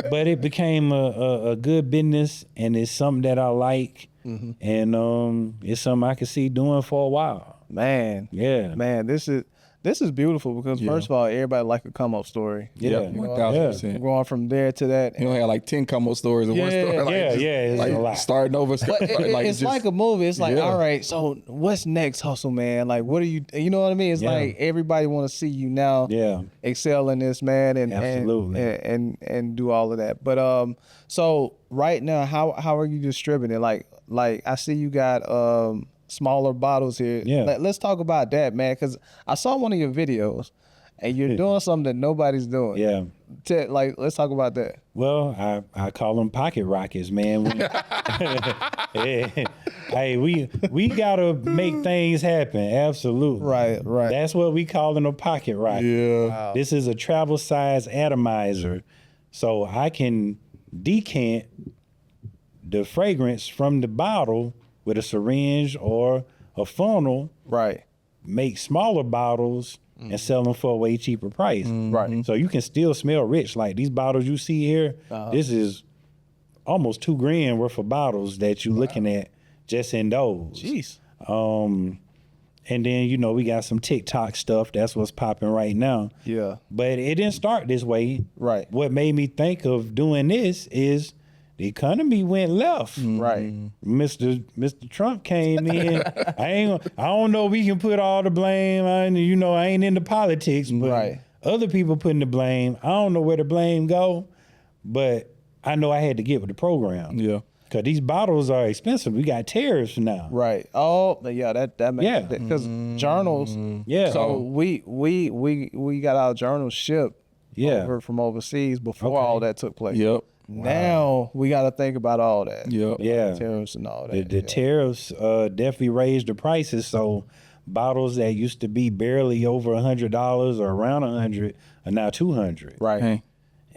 But it became a good business, and it's something that I like. And it's something I can see doing for a while. Man. Yeah. Man, this is beautiful because first of all, everybody like a come up story. Yeah. 1000%. Going from there to that. You don't have like 10 come up stories in one story. Like, It's like a lot. starting over. It's like a movie. It's like, all right, so what's next, hustle man? Like, what are you know what I mean? It's like everybody want to see you now excel in this, man, and absolutely and do all of that. But so right now, how are you distributing? Like I see you got smaller bottles here. Yeah. Let's talk about that, man, because I saw one of your videos and you're doing something that nobody's doing. Yeah. Let's talk about that. Well, I call them pocket rockets, man. Hey, we gotta make things happen. Absolutely. Right. That's what we call them, a pocket rocket. Yeah. Wow. This is a travel size atomizer, so I can decant the fragrance from the bottle with a syringe or a funnel. Right. Make smaller bottles and sell them for a way cheaper price. Right. So you can still smell rich. Like these bottles you see here, this is almost $2,000 worth of bottles that you're looking at just in those. Jeez. And then, we got some TikTok stuff. That's what's popping right now. Yeah. But it didn't start this way. Right. What made me think of doing this is the economy went left. Right. Mr. Trump came in. I don't know if we can put all the blame on, I ain't into politics, but other people putting the blame. I don't know where the blame go, but I know I had to get with the program. Yeah. Cause these bottles are expensive. We got tariffs now. Right. Oh, yeah. That makes because journals. Yeah. So we got our journals shipped. Over from overseas before all that took place. Yep. Now we got to think about all that. Yep. Yeah. Tariffs and all that. The tariffs definitely raised the prices. So bottles that used to be barely over $100 or around $100 are now $200. Right. Hey.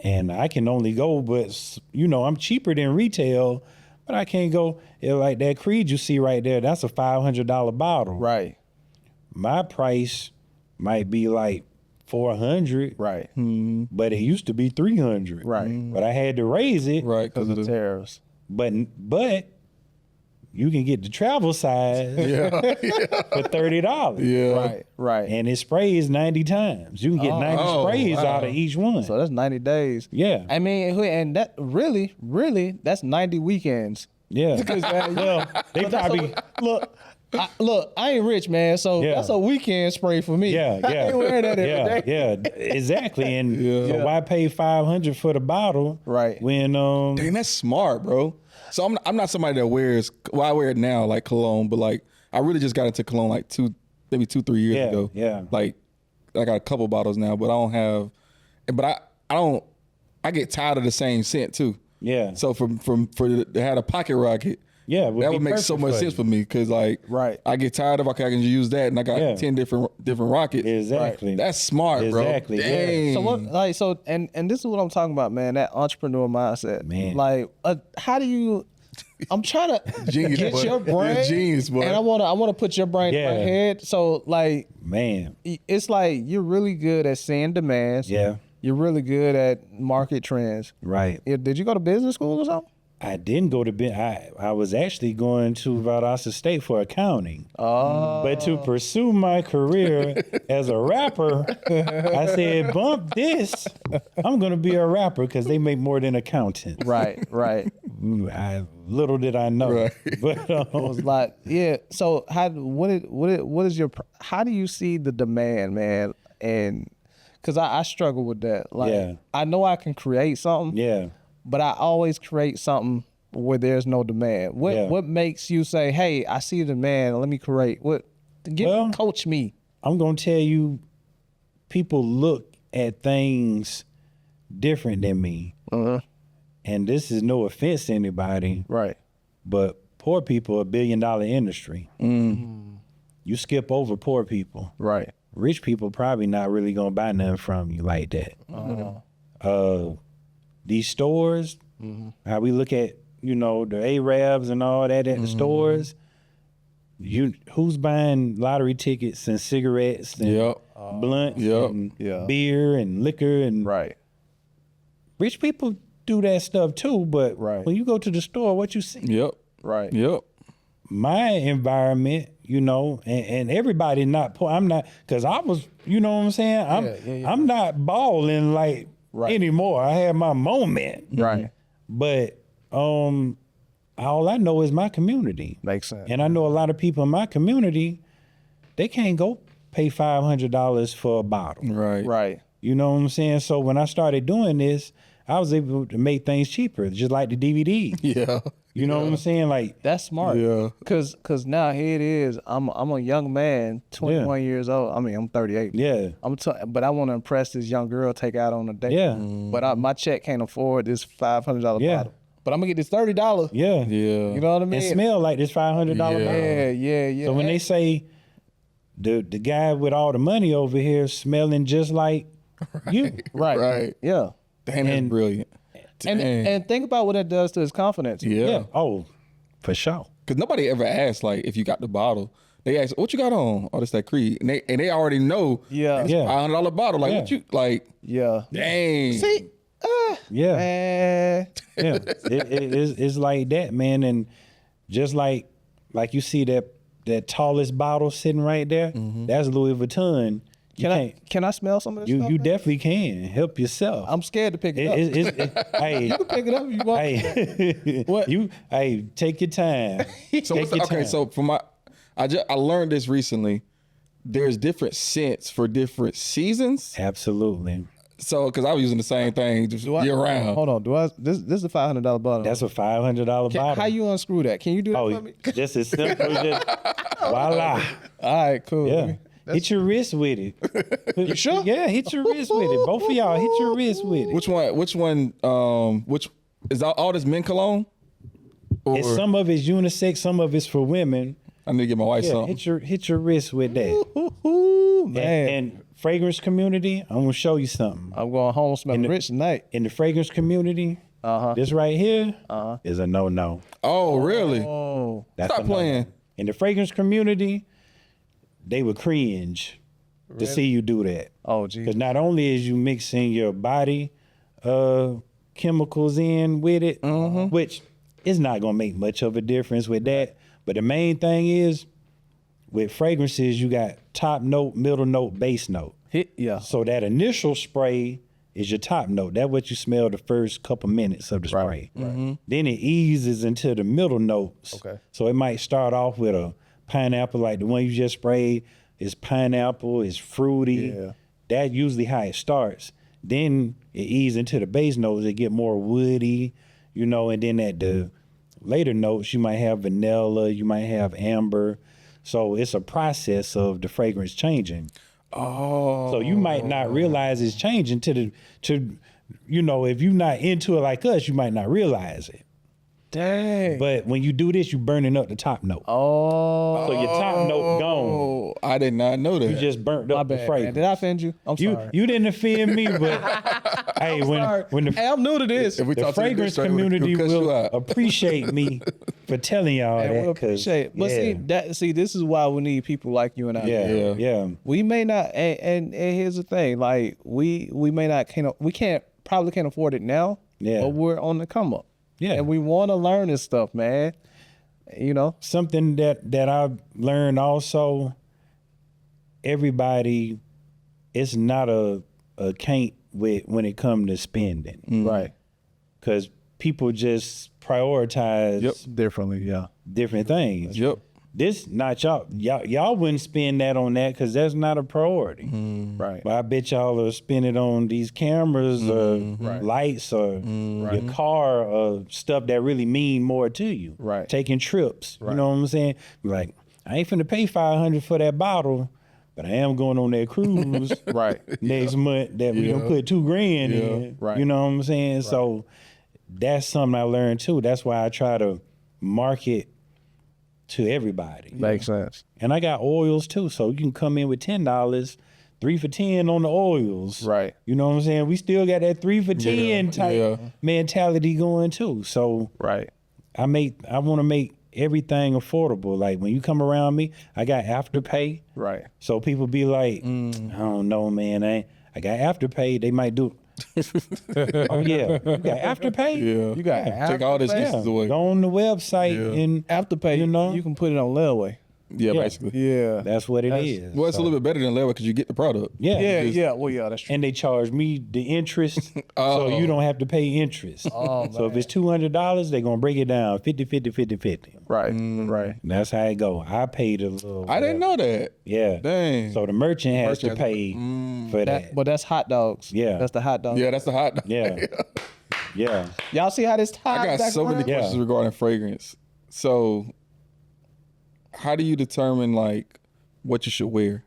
And I can only go, but I'm cheaper than retail, but I can't go. Like that Creed you see right there, that's a $500 bottle. Right. My price might be like $400. Right. But it used to be $300. Right. But I had to raise it. Right. Because of the tariffs. But you can get the travel size for $30. Yeah. Right. And it sprays 90 times. You can get 90 sprays out of each one. So that's 90 days. Yeah. I mean, and that really, that's 90 weekends. Yeah. Because, Well, they probably look, I ain't rich, man, so that's a weekend spray for me. Yeah. I ain't wearing that every day. Yeah, exactly. And so why pay $500 for the bottle? Right. When Dang, that's smart, bro. So I'm not somebody that wears. Well, I wear it now, like cologne, but like I really just got into cologne like 3 years ago. Yeah. Like I got a couple bottles now, but I don't have. But I don't. I get tired of the same scent too. Yeah. So for to have a pocket rocket. Yeah, that would make so much sense for me because like I get tired of I can use that and I got 10 different rockets. Exactly. That's smart, bro. Exactly. Dang. So what? And this is what I'm talking about, man. That entrepreneur mindset, man. Like, how do you? I'm trying to get your brain, genius, boy. And I want to put your brain in my head. So like, man, it's like you're really good at seeing demands. Yeah. You're really good at market trends. Right. Did you go to business school or something? I didn't go to I was actually going to Valdosta State for accounting. Oh. But to pursue my career as a rapper, I said, bump this. I'm going to be a rapper because they make more than accountants. Right. Little did I know. Right. But it was like, so how do you see the demand, man? And because I struggle with that. Like, I know I can create something. Yeah. But I always create something where there's no demand. What makes you say, hey, I see the demand, let me create? Coach me. I'm going to tell you, people look at things different than me. Uh-huh. And this is no offense to anybody. Right. But poor people are $1 billion industry. Mm-hmm. You skip over poor people. Right. Rich people probably not really going to buy nothing from you like that. these stores, how we look at, you know, the Arabs and all that at the stores, who's buying lottery tickets and cigarettes and blunts and beer and liquor and rich people do that stuff too, but when you go to the store, what you see? My environment, you know, and everybody not poor. I'm not, cause I was, you know what I'm saying? I'm not balling like anymore. I had my moment. But all I know is my community. Makes sense. And I know a lot of people in my community, they can't go pay $500 for a bottle. You know what I'm saying? So when I started doing this, I was able to make things cheaper, just like the DVD. You know what I'm saying? Like, that's smart. Cause now here it is. I'm a young man, 21 years old. I mean, I'm 38. But I want to impress this young girl, take out on a date. But my check can't afford this $500 bottle. But I'm gonna get this $30. You know what I mean? And smell like this $500 bottle. So when they say the guy with all the money over here smelling just like you, Yeah. Damn, that's brilliant. And think about what that does to his confidence. Oh, for sure. Because nobody ever asked, like, if you got the bottle. They ask, what you got on? Oh, that's that Creed. And they already know. It's a $500 bottle. Like, what you, like, dang. See? It's like that, man. And just like you see that tallest bottle sitting right there, that's Louis Vuitton. Can I smell some of this stuff? You definitely can. Help yourself. I'm scared to pick it up. Hey, you can pick it up if you want. Hey, what? Take your time. So for I learned this recently. There's different scents for different seasons. Absolutely. So, because I was using the same thing just year round. Hold on. This is a $500 bottle. That's a $500 bottle. How you unscrew that? Can you do that for me? Just as simple as voila. All right, cool. Yeah. Hit your wrist with it. You sure? Yeah, hit your wrist with it. Both of y'all hit your wrist with it. Which one, which is all this men cologne? Or Some of it's unisex, some of it's for women. I need to get my wife something. Hit your wrist with that. Man. And fragrance community, I'm gonna show you something. I'm going home smelling rich tonight. In the fragrance community, this right here is a no-no. Oh, really? Oh. That's Stop playing. In the fragrance community, they would cringe to see you do that. Oh, geez. Because not only is you mixing your body chemicals in with it, which is not gonna make much of a difference with that. But the main thing is, with fragrances, you got top note, middle note, base note. So that initial spray is your top note. That's what you smell the first couple minutes of the spray. Then it eases into the middle notes. So it might start off with a pineapple, like the one you just sprayed. It's pineapple, it's fruity. That's usually how it starts. Then it eases into the base notes. It get more woody, you know, and then at the later notes, you might have vanilla, you might have amber. So it's a process of the fragrance changing. So you might not realize it's changing to you know, if you're not into it like us, you might not realize it. Dang. But when you do this, you burning up the top note. Oh. So your top note gone. I did not know that. You just burnt up the fragrance. Did I offend you? I'm sorry. You didn't offend me, but hey, when I'm new to this. the fragrance community will appreciate me for telling y'all that. We'll appreciate it. But see, this is why we need people like you and I. Yeah. We may not, and here's the thing, like we may not, probably can't afford it now. But we're on the come up. And we want to learn this stuff, man. You know, something that I've learned also. Everybody, it's not a can't when it comes to spending, right? Because people just prioritize differently, different things. This not y'all wouldn't spend that on that because that's not a priority, right? But I bet y'all are spending it on these cameras or lights or your car or stuff that really mean more to you, right? Taking trips, you know what I'm saying? Like, I ain't finna pay $500 for that bottle, but I am going on that cruise next month that we gonna put $2,000 in, you know what I'm saying? So that's something I learned too. That's why I try to market to everybody. Makes sense. And I got oils too, so you can come in with $10. 3 for 10 on the oils. Right. You know what I'm saying? We still got that 3 for 10 type mentality going too. So right. I want to make everything affordable. Like when you come around me, I got Afterpay. Right. So people be like, I don't know, man. I got Afterpay. They might do. Oh yeah, you got Afterpay. Yeah, you got take all this away. Go on the website and Afterpay. You can put it on layaway. Yeah, basically. Yeah, that's what it is. Well, it's a little bit better than layaway because you get the product. Yeah. Well, yeah, that's true. And they charge me the interest, so you don't have to pay interest. So if it's $200, they're gonna break it down 50. Right. Right. That's how it go. I paid a little. I didn't know that. Yeah. Dang. So the merchant has to pay for that. But that's hot dogs. Yeah. That's the hot dog. Yeah, that's the hot dog. Yeah. Yeah. Y'all see how this ties I got back so many around? questions regarding fragrance. So, how do you determine like what you should wear?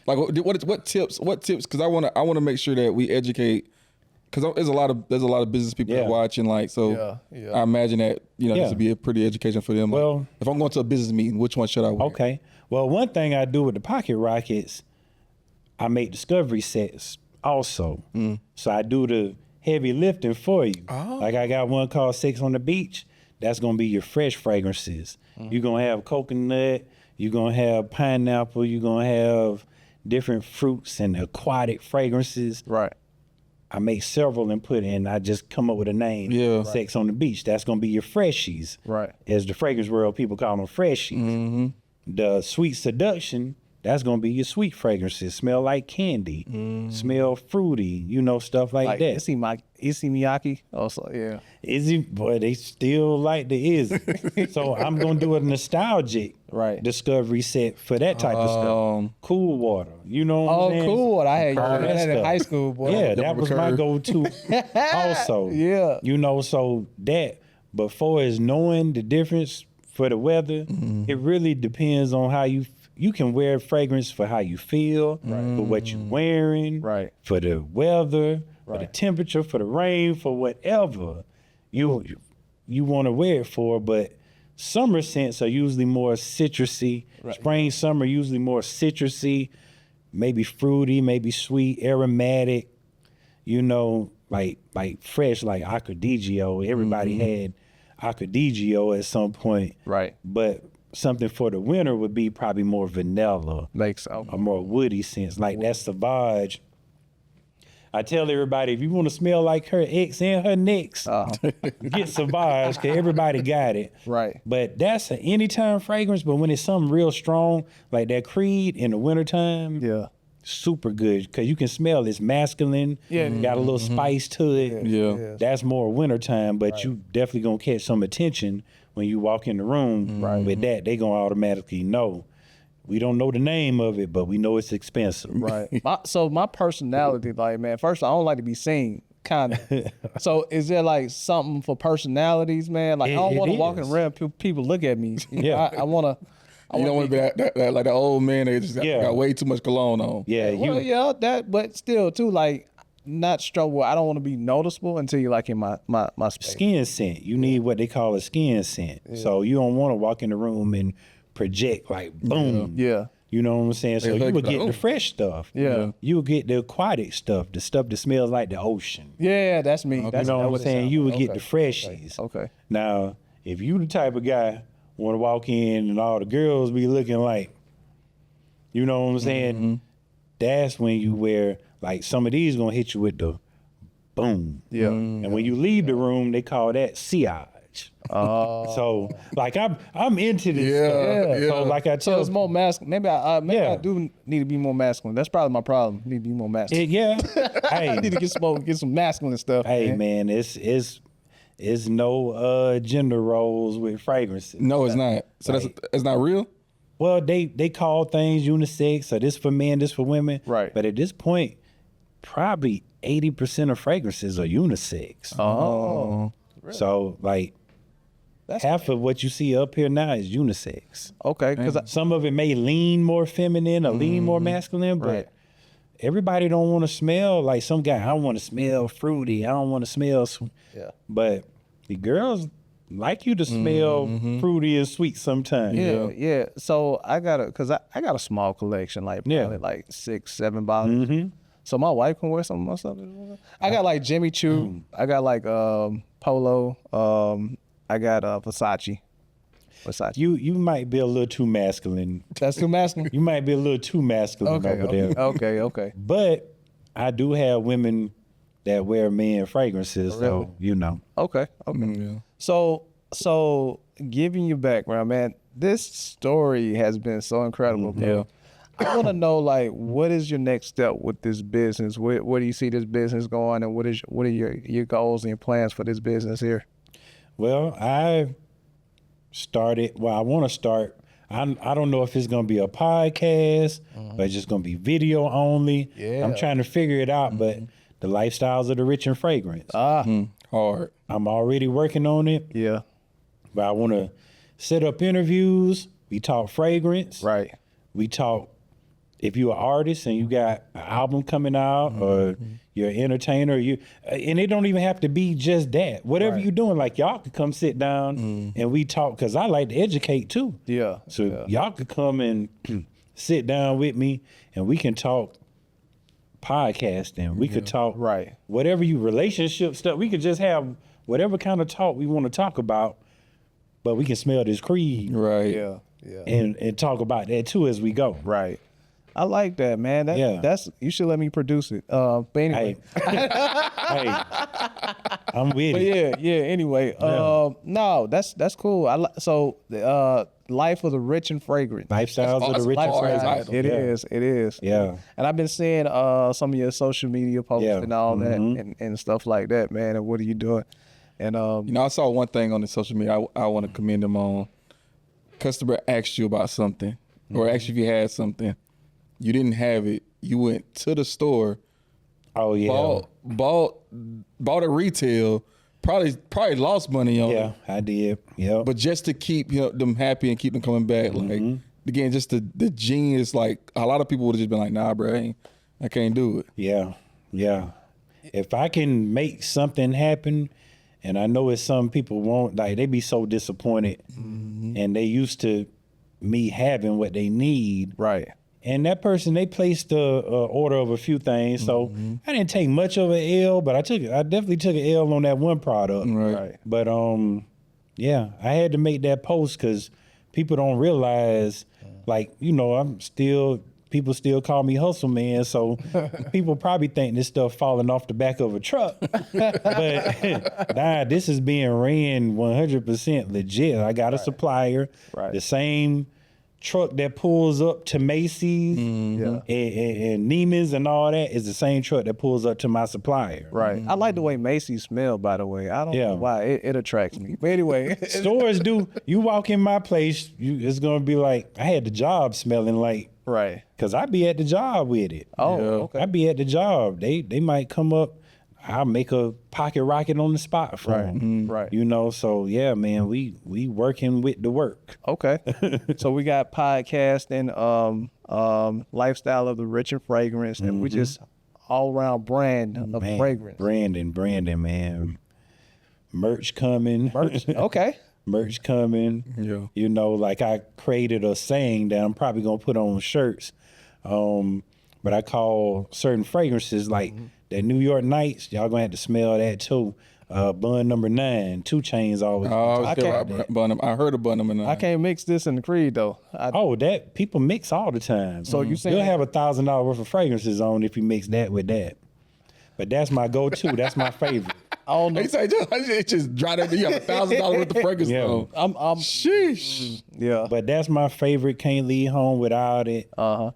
Like what tips? Because I want to make sure that we educate. Because there's a lot of business people that watching. Like so, I imagine that this would be a pretty education for them. Well, like, if I'm going to a business meeting, which one should I wear? Okay. Well, one thing I do with the Pocket Rockets, I make discovery sets also. So I do the heavy lifting for you. Like I got one called Sex on the Beach. That's gonna be your fresh fragrances. You're gonna have coconut, you're gonna have pineapple, you're gonna have different fruits and aquatic fragrances. Right. I make several and put in, I just come up with a name. Yeah. Sex on the Beach. That's gonna be your freshies. Right. As the fragrance world, people call them freshies. The Sweet Seduction, that's gonna be your sweet fragrances. Smell like candy, smell fruity, stuff like that. Issey Miyake also, yeah. Izzy, boy, they still like the Izzy. So I'm gonna do a nostalgic discovery set for that type of stuff. Cool water, you know what I'm saying? Cool water. I had that in high school, boy. Yeah, that was my go-to also. Yeah. So that, but for as knowing the difference for the weather, it really depends on how you can wear fragrance for how you feel, for what you're wearing, for the weather, for the temperature, for the rain, for whatever you want to wear it for. But summer scents are usually more citrusy. Spring, summer usually more citrusy, maybe fruity, maybe sweet, aromatic. Like fresh, like Acadillo. Everybody had Acadillo at some point, but something for the winter would be probably more vanilla, a more woody sense, like that Sauvage. I tell everybody, if you want to smell like her ex and her next, get Sauvage, because everybody got it. Right. But that's an anytime fragrance, but when it's something real strong, like that Creed in the wintertime, super good, because you can smell it's masculine, got a little spice to it. That's more wintertime, but you definitely going to catch some attention when you walk in the room with that. They going to automatically know. We don't know the name of it, but we know it's expensive. Right. So my personality, like, man, first I don't like to be seen, kind of. So is there like something for personalities, man? Like I don't want to walk around, people look at me. I want to. You don't want to be that like the old man that just got way too much cologne on. But still too, like, not struggle. I don't want to be noticeable until you're like in my space. Skin scent. You need what they call a skin scent. So you don't want to walk in the room and project like boom. Yeah. You know what I'm saying? So you would get the fresh stuff. Yeah. You would get the aquatic stuff, the stuff that smells like the ocean. Yeah, that's me. You know what I'm saying? You would get the freshies. Okay. Now, if you the type of guy want to walk in and all the girls be looking like, you know what I'm saying? That's when you wear, like, some of these gonna hit you with the boom. Yeah. And when you leave the room, they call that sillage. So like I'm into this stuff. So like I tell, so it's more masculine. Maybe I do need to be more masculine. That's probably my problem. Need to be more masculine. Hey, I need to get some masculine stuff. Hey man, it's no gender roles with fragrances. No, it's not. So that's not real? Well, they call things unisex, so this for men, this for women. Right. But at this point, probably 80% of fragrances are unisex. Oh. Really? So like half of what you see up here now is unisex. Okay. Because some of it may lean more feminine or lean more masculine, but everybody don't want to smell like some guy. I don't want to smell fruity. I don't want to smell sweet. Yeah. But the girls like you to smell fruity and sweet sometimes. Yeah. So I got a small collection, like probably like 6-7 bottles. So my wife can wear some of my stuff. I got like Jimmy Choo. I got like Polo. I got Versace. You might be a little too masculine. That's too masculine? You might be a little too masculine over there. Okay. But I do have women that wear men fragrances, so you know. Okay. Yeah. So giving you background, man, this story has been so incredible, bro. I want to know, like, what is your next step with this business? Where do you see this business going, and what are your goals and your plans for this business here? Well, I want to start. I don't know if it's going to be a podcast, but it's just going to be video only. Yeah. I'm trying to figure it out, but the lifestyles of the rich and fragrance. Hard. I'm already working on it. Yeah. But I want to set up interviews. We talk fragrance. Right. We talk, if you're an artist and you got an album coming out or you're an entertainer, and it don't even have to be just that. Whatever you're doing, like y'all could come sit down and we talk, because I like to educate too. Yeah. So y'all could come and sit down with me and we can talk podcasting. We could talk whatever relationship stuff. We could just have whatever kind of talk we want to talk about, but we can smell this creed. Right. Yeah. And talk about that too as we go. Right. I like that, man. That's you should let me produce it. But anyway. Hey, I'm with it. Yeah. Anyway, no, that's cool. So life of the rich and fragrant. Lifestyles of the rich and fragrant. It is. Yeah. And I've been seeing some of your social media posts and all that and stuff like that, man. And what are you doing? And I saw one thing on the social media I want to commend them on. Customer asked you about something, or asked you if you had something. You didn't have it. You went to the store. Oh yeah. Bought at retail. Probably lost money on it. Yeah, I did. Yeah. But just to keep them happy and keep them coming back, like again, just the genius. Like a lot of people would have just been like, "Nah, bro, I can't do it." Yeah. If I can make something happen, and I know it's some people won't, like they be so disappointed, and they used to me having what they need. right. And that person, they placed a order of a few things, so I didn't take much of an L, but I definitely took an L on that one product. Right. But yeah, I had to make that post because people don't realize, like, people still call me hustle man, so people probably think this stuff falling off the back of a truck. But nah, this is being ran 100% legit. I got a supplier, the same truck that pulls up to Macy's and Neiman's and all that is the same truck that pulls up to my supplier. Right. I like the way Macy's smell, by the way. I don't know why. It attracts me. But anyway. Stores do. You walk in my place, it's going to be like, I had the job smelling like. Right. Because I be at the job with it. Oh, okay. I be at the job. They might come up. I'll make a pocket rocket on the spot for them. Right. So yeah, man, we working with the work. Okay. So we got podcasting, lifestyle of the rich and fragrance, and we just all around brand of fragrance. Branding, man. Merch coming. Okay. Merch coming. Yeah. Like I created a saying that I'm probably gonna put on shirts. But I call certain fragrances like that New York Nights, y'all gonna have to smell that too. Bun number 9, 2 Chainz always. I heard of bun number 9. I can't mix this in the creed though. That people mix all the time. So you saying you'll have $1,000 worth of fragrances on if you mix that with that. But that's my go-to. That's my favorite. I don't know. It just dry that. You have $1,000 worth of fragrance on. I'm Sheesh. Yeah. But that's my favorite. Can't leave home without it. But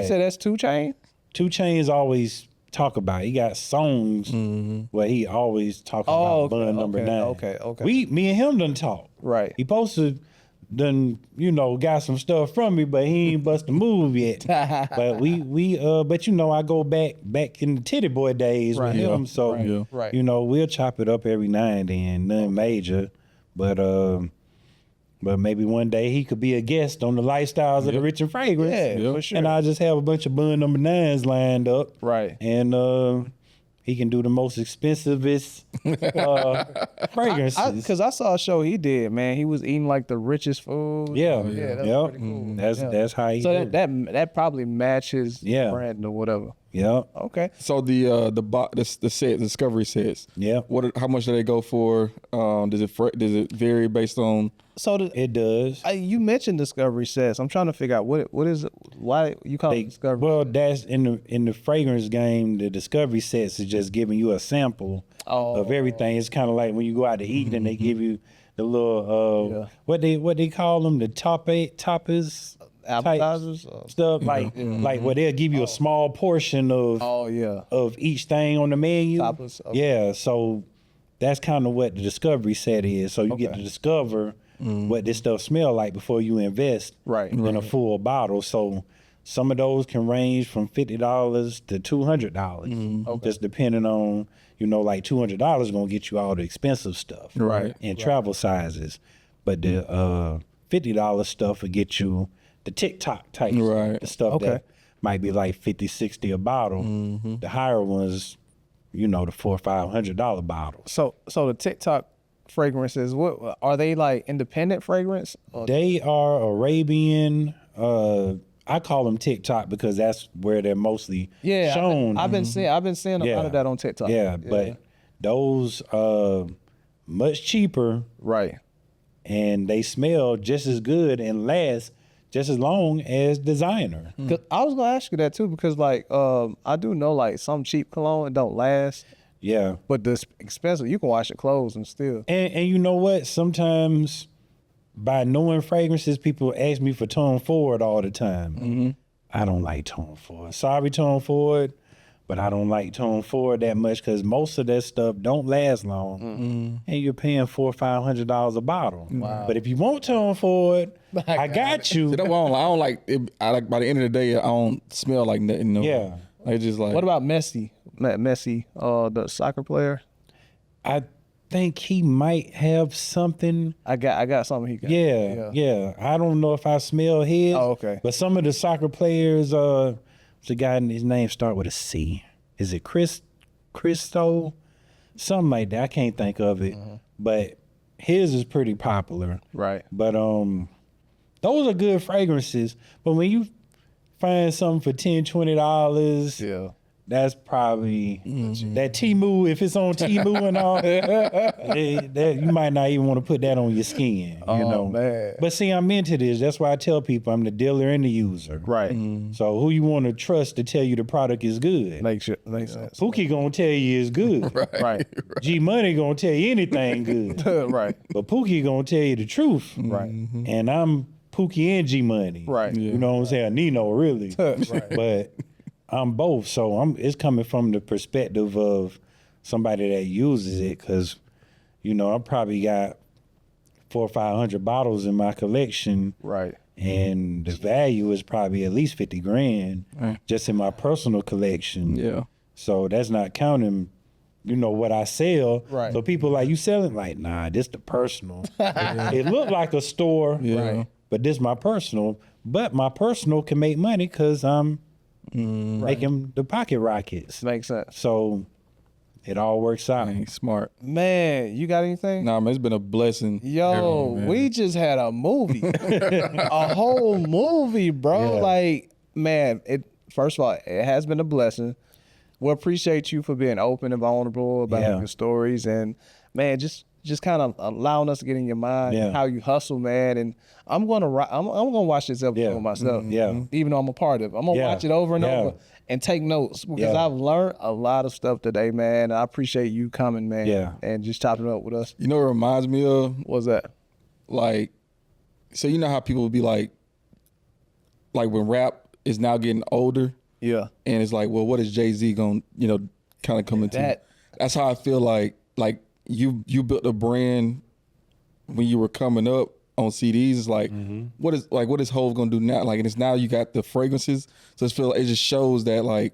you said that's 2 Chainz? 2 Chainz always talk about it. He got songs where he always talk about Bun number 9. Okay. Me and him done talk. Right. He posted got some stuff from me, but he ain't bust a move yet. But I go back in the Titty Boy days with him. So we'll chop it up every now and then, nothing major. But maybe one day he could be a guest on the lifestyles of the rich and fragrant. Yeah, for sure. And I'll just have a bunch of Bun number 9s lined up. Right. And he can do the most expensivest fragrances. Because I saw a show he did, man. He was eating like the richest food. Yeah, that's yep. pretty cool. That's how he. So that probably matches brand or whatever. Yep. Okay. So the set discovery sets. Yeah. How much do they go for? Does it vary based on? So it does. You mentioned discovery sets. I'm trying to figure out what is it, why you call it discovery. Well, that's in the fragrance game. The discovery sets is just giving you a sample of everything. It's kind of like when you go out to eat and they give you the little what they call them, the tapas. Appetizers stuff like where they'll give you a small portion of of each thing on the menu. Tapas, okay. Yeah, so that's kind of what the discovery set is. So you get to discover what this stuff smell like before you invest in a full bottle. So some of those can range from $50 to $200, just depending on, like $200 gonna get you all the expensive stuff, and travel sizes, but the $50 stuff will get you the TikTok type, the stuff that might be like $50, $60 a bottle. The higher ones, the $400 or $500 bottles. So the TikTok fragrances, what are they, like independent fragrance? They are Arabian. I call them TikTok because that's where they're mostly shown. I've been seeing a lot of that on TikTok. Yeah, but those much cheaper, and they smell just as good and last just as long as designer. Cause I was gonna ask you that too, because like I do know like some cheap cologne don't last. Yeah. But the expensive, you can wash your clothes and still. And you know what? Sometimes by knowing fragrances, people ask me for Tom Ford all the time. I don't like Tom Ford. Sorry, Tom Ford, but I don't like Tom Ford that much because most of that stuff don't last long, and you're paying $400 or $500 a bottle. Wow. But if you want Tom Ford, I got you. See, that's why I don't like it. I like by the end of the day, I don't smell like nothing. Yeah. I just like. What about Messi? Messi, the soccer player. I think he might have something. I got something he got. Yeah. I don't know if I smell his. Oh, okay. But some of the soccer players, the guy, his name start with a C. Is it Cristo? Something like that. I can't think of it. But his is pretty popular. Right. But those are good fragrances. But when you find something for $10, $20, that's probably that Temu. If it's on Temu and all, that you might not even want to put that on your skin. Man. But see, I'm into this. That's why I tell people I'm the dealer and the user. Right. So who you want to trust to tell you the product is good? Makes sense. Pookie gonna tell you it's good. Right. G Money gonna tell you anything good. Right. But Pookie gonna tell you the truth. Right. And I'm Pookie and G Money. Right. You know what I'm saying? Nino, really. Right. But I'm both. So it's coming from the perspective of somebody that uses it, because, I probably got 400 or 500 bottles in my collection. Right. And the value is probably at least $50,000 just in my personal collection. Yeah. So that's not counting, what I sell. Right. So people like, you selling? Like, nah, this the personal. It looked like a store, but this my personal. But my personal can make money because I'm making the pocket rockets. Makes sense. So it all works out. Dang, smart. Man, you got anything? Nah, man, it's been a blessing. Yo, we just had a movie, a whole movie, bro. Yeah. Like, man, first of all, it has been a blessing. We appreciate you for being open and vulnerable about your stories, and man, just kind of allowing us to get in your mind, how you hustle, man. And I'm gonna watch this episode myself, even though I'm a part of it. I'm gonna watch it over and over and take notes, because I've learned a lot of stuff today, man. I appreciate you coming, man, and just chopping it up with us. You know what it reminds me of? What's that? Like, so you know how people would be like when rap is now getting older, and it's like, well, what is Jay-Z gonna, kind of come into? That's how I feel like you built a brand when you were coming up on CDs. It's like, what is Hov gonna do now? Like, and it's now you got the fragrances, so it just shows that like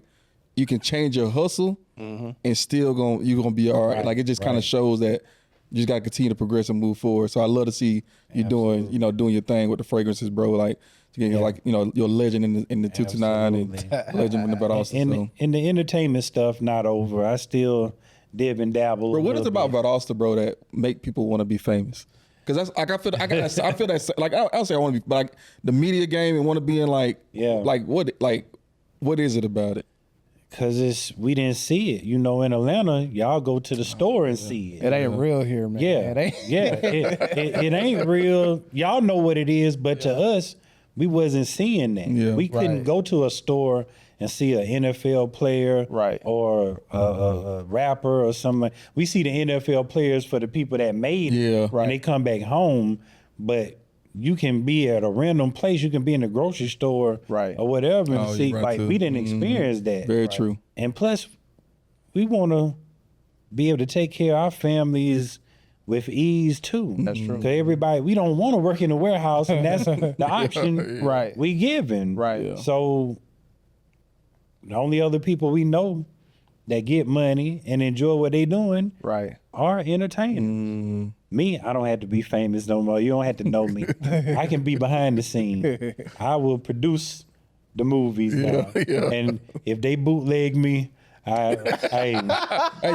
you can change your hustle and still you're gonna be all right. Like, it just kind of shows that you just gotta continue to progress and move forward. So I love to see you doing your thing with the fragrances, bro. Like, Again, like, you know, you're a legend in the 229 and legend in the Valdosta. And the entertainment stuff not over. I still dib and dabble. Bro, what is it about Valdosta, bro, that make people want to be famous? Because that's like I feel that like I don't say I want to be, but like the media game and want to be in like what is it about it? Cause we didn't see it, you know. In Atlanta, y'all go to the store and see it. It ain't real here, man. Yeah, it ain't real. Y'all know what it is, but to us, we wasn't seeing that. Yeah. We couldn't go to a store and see an NFL player, or a rapper or something. We see the NFL players for the people that made it, and they come back home, but you can be at a random place. You can be in the grocery store, or whatever, and see. Like we didn't experience that. Very true. And plus, we want to be able to take care of our families with ease too. That's true. Because everybody, we don't want to work in a warehouse, and that's the option we given. Right. Yeah. So the only other people we know that get money and enjoy what they doing are entertainers. Me, I don't have to be famous no more. You don't have to know me. I can be behind the scene. I will produce the movies now. And if they bootleg me, hey,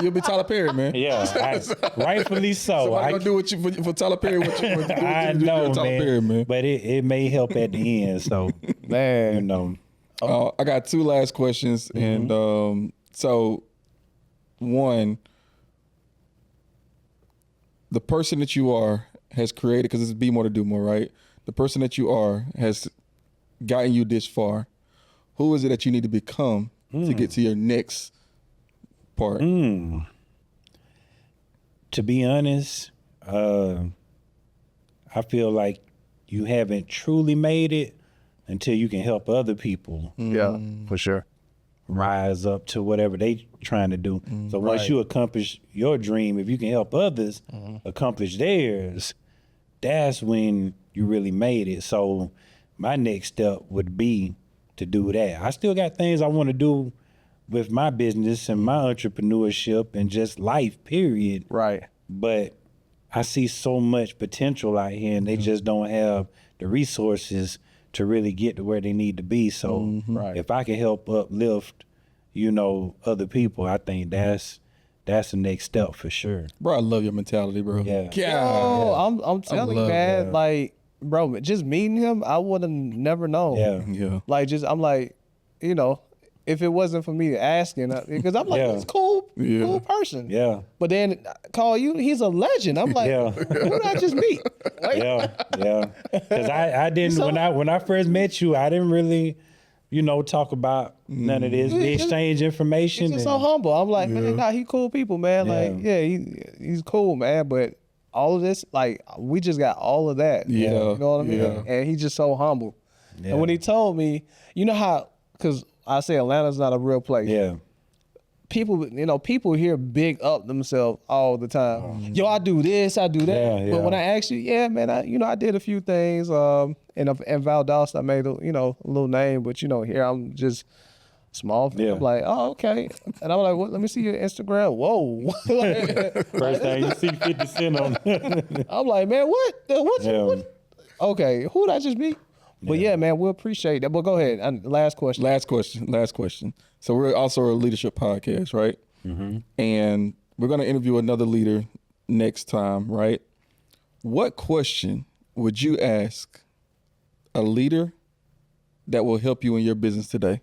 you'll be Tyler Perry, man. Yeah, rightfully so. So I'm gonna do what you for Tyler Perry. What you I know, Tyler Perry, man. But it may help at the end. So, man, you know. I got two last questions, and so one, the person that you are has created, because it's be more to do more, right? The person that you are has gotten you this far. Who is it that you need to become to get to your next part? To be honest, I feel like you haven't truly made it until you can help other people. Yeah, for sure. Rise up to whatever they trying to do. So once you accomplish your dream, if you can help others accomplish theirs, that's when you really made it. So my next step would be to do that. I still got things I want to do with my business and my entrepreneurship and just life, period. Right. But I see so much potential out here, and they just don't have the resources to really get to where they need to be. So if I can help uplift, you know, other people, I think that's the next step for sure. Bro, I love your mentality, bro. Yeah. I'm telling you, man, like, bro, just meeting him, I would have never known. Yeah. Like, I'm like, you know, if it wasn't for me asking, because I'm like, he's a cool person. Yeah. But then call you, he's a legend. I'm like, who did I just meet? Like, Yeah. Because I didn't, when I first met you, I didn't really, you know, talk about none of this. We exchange information. He's just so humble. I'm like, man, nah, he cool people, man. Like, he's cool, man. But all of this, like, we just got all of that. Yeah. You know what I mean? Yeah. And he's just so humble. Yeah. And when he told me, you know how, because I say Atlanta's not a real place. Yeah. People here big up themselves all the time. Yo, I do this, I do that. Yeah. But when I ask you, man, I did a few things. In Valdosta, I made a little name, but here I'm just small. Yeah. I'm like, oh, okay. And I'm like, let me see your Instagram. Whoa. First thing you see 50 Cent on. I'm like, man, what? Okay, who did I just meet? But yeah, man, we appreciate that. But go ahead. Last question. So we're also a leadership podcast, right? Mm-hmm. And we're going to interview another leader next time, right? What question would you ask a leader that will help you in your business today?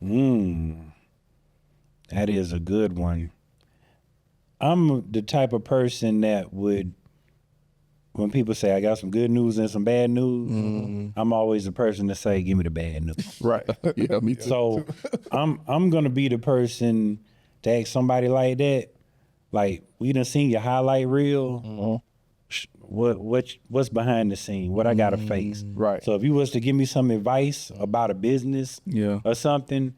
That is a good one. I'm the type of person that would, when people say I got some good news and some bad news, I'm always the person to say, give me the bad news. Right. Yeah, me too. So I'm gonna be the person to ask somebody like that, like, we done seen your highlight reel. What's behind the scene? What I gotta face? Right. So if you was to give me some advice about a business or something,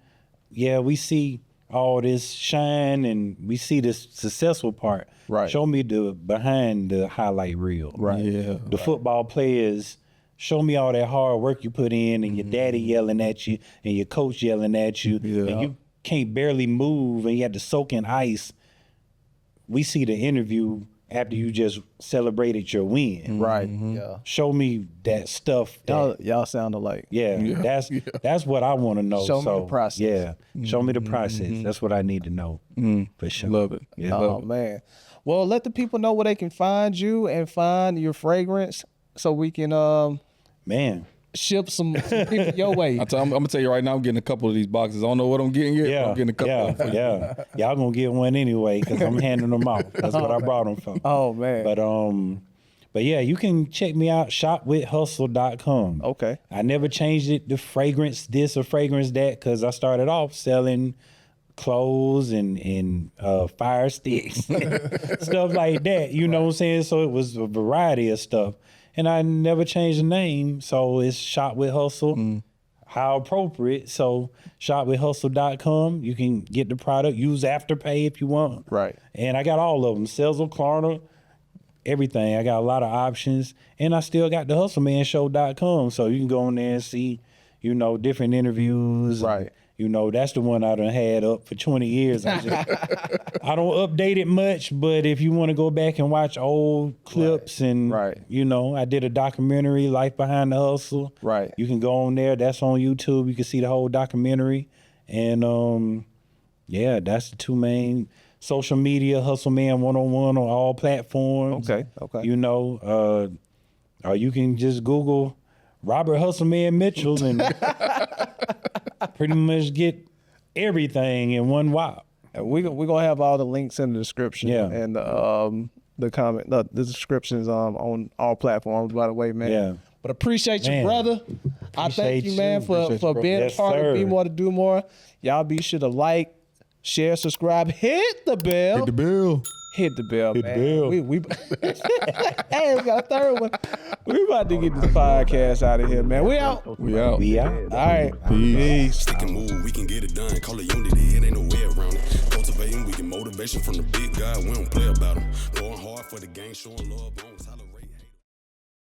we see all this shine and we see this successful part. Right. Show me the behind the highlight reel. Right. Yeah. The football players, show me all that hard work you put in, and your daddy yelling at you and your coach yelling at you, and you can't barely move and you have to soak in ice. We see the interview after you just celebrated your win. Right. Yeah. Show me that stuff. Y'all sound alike. Yeah. That's what I want to know. Show me the process. Yeah. Show me the process. That's what I need to know. For sure. Love it. Yeah. Oh man. Well, let the people know where they can find you and find your fragrance, so we can ship some people your way. I'm gonna tell you right now, I'm getting a couple of these boxes. I don't know what I'm getting yet. Yeah, I'm getting a couple. Y'all gonna get one anyway because I'm handing them out. That's what I brought them for. Oh man. But yeah, you can check me out, shopwithhustle.com. Okay. I never changed it to fragrance this or fragrance that because I started off selling clothes and fire sticks, stuff like that. You know what I'm saying? So it was a variety of stuff. And I never changed the name. So it's Shop with Hustle. How appropriate. So shopwithhustle.com. You can get the product, use Afterpay if you want. Right. And I got all of them. Sezzle, Klarna, everything. I got a lot of options. And I still got the hustlemanshow.com. So you can go in there and see, different interviews. Right. That's the one I done had up for 20 years. I don't update it much, but if you want to go back and watch old clips and, I did a documentary, Life Behind the Hustle. Right. You can go on there. That's on YouTube. You can see the whole documentary. And, that's the two main social media, Hustle Man 101 on all platforms. Okay. Or you can just Google Robert Hustleman Mitchell and pretty much get everything in one whop. And we're gonna have all the links in the description. Yeah. And the comment, the descriptions on all platforms. By the way, man. Yeah. But appreciate you, brother. I thank you, man, for being Yes, a part sir. of Be More to Do More. Y'all be sure to like, share, subscribe, hit the bell. Hit the bell. Hit the bell, Hit man. the bell. We hey, we got a third one. We about to get this podcast out of here, man. We out. We out. We out. All right. Peace. Stick and move, we can get it done. Call it unity, it ain't no way around it. Cultivating, we get motivation from the big guy. We don't play about him. Going hard for the game, showing love.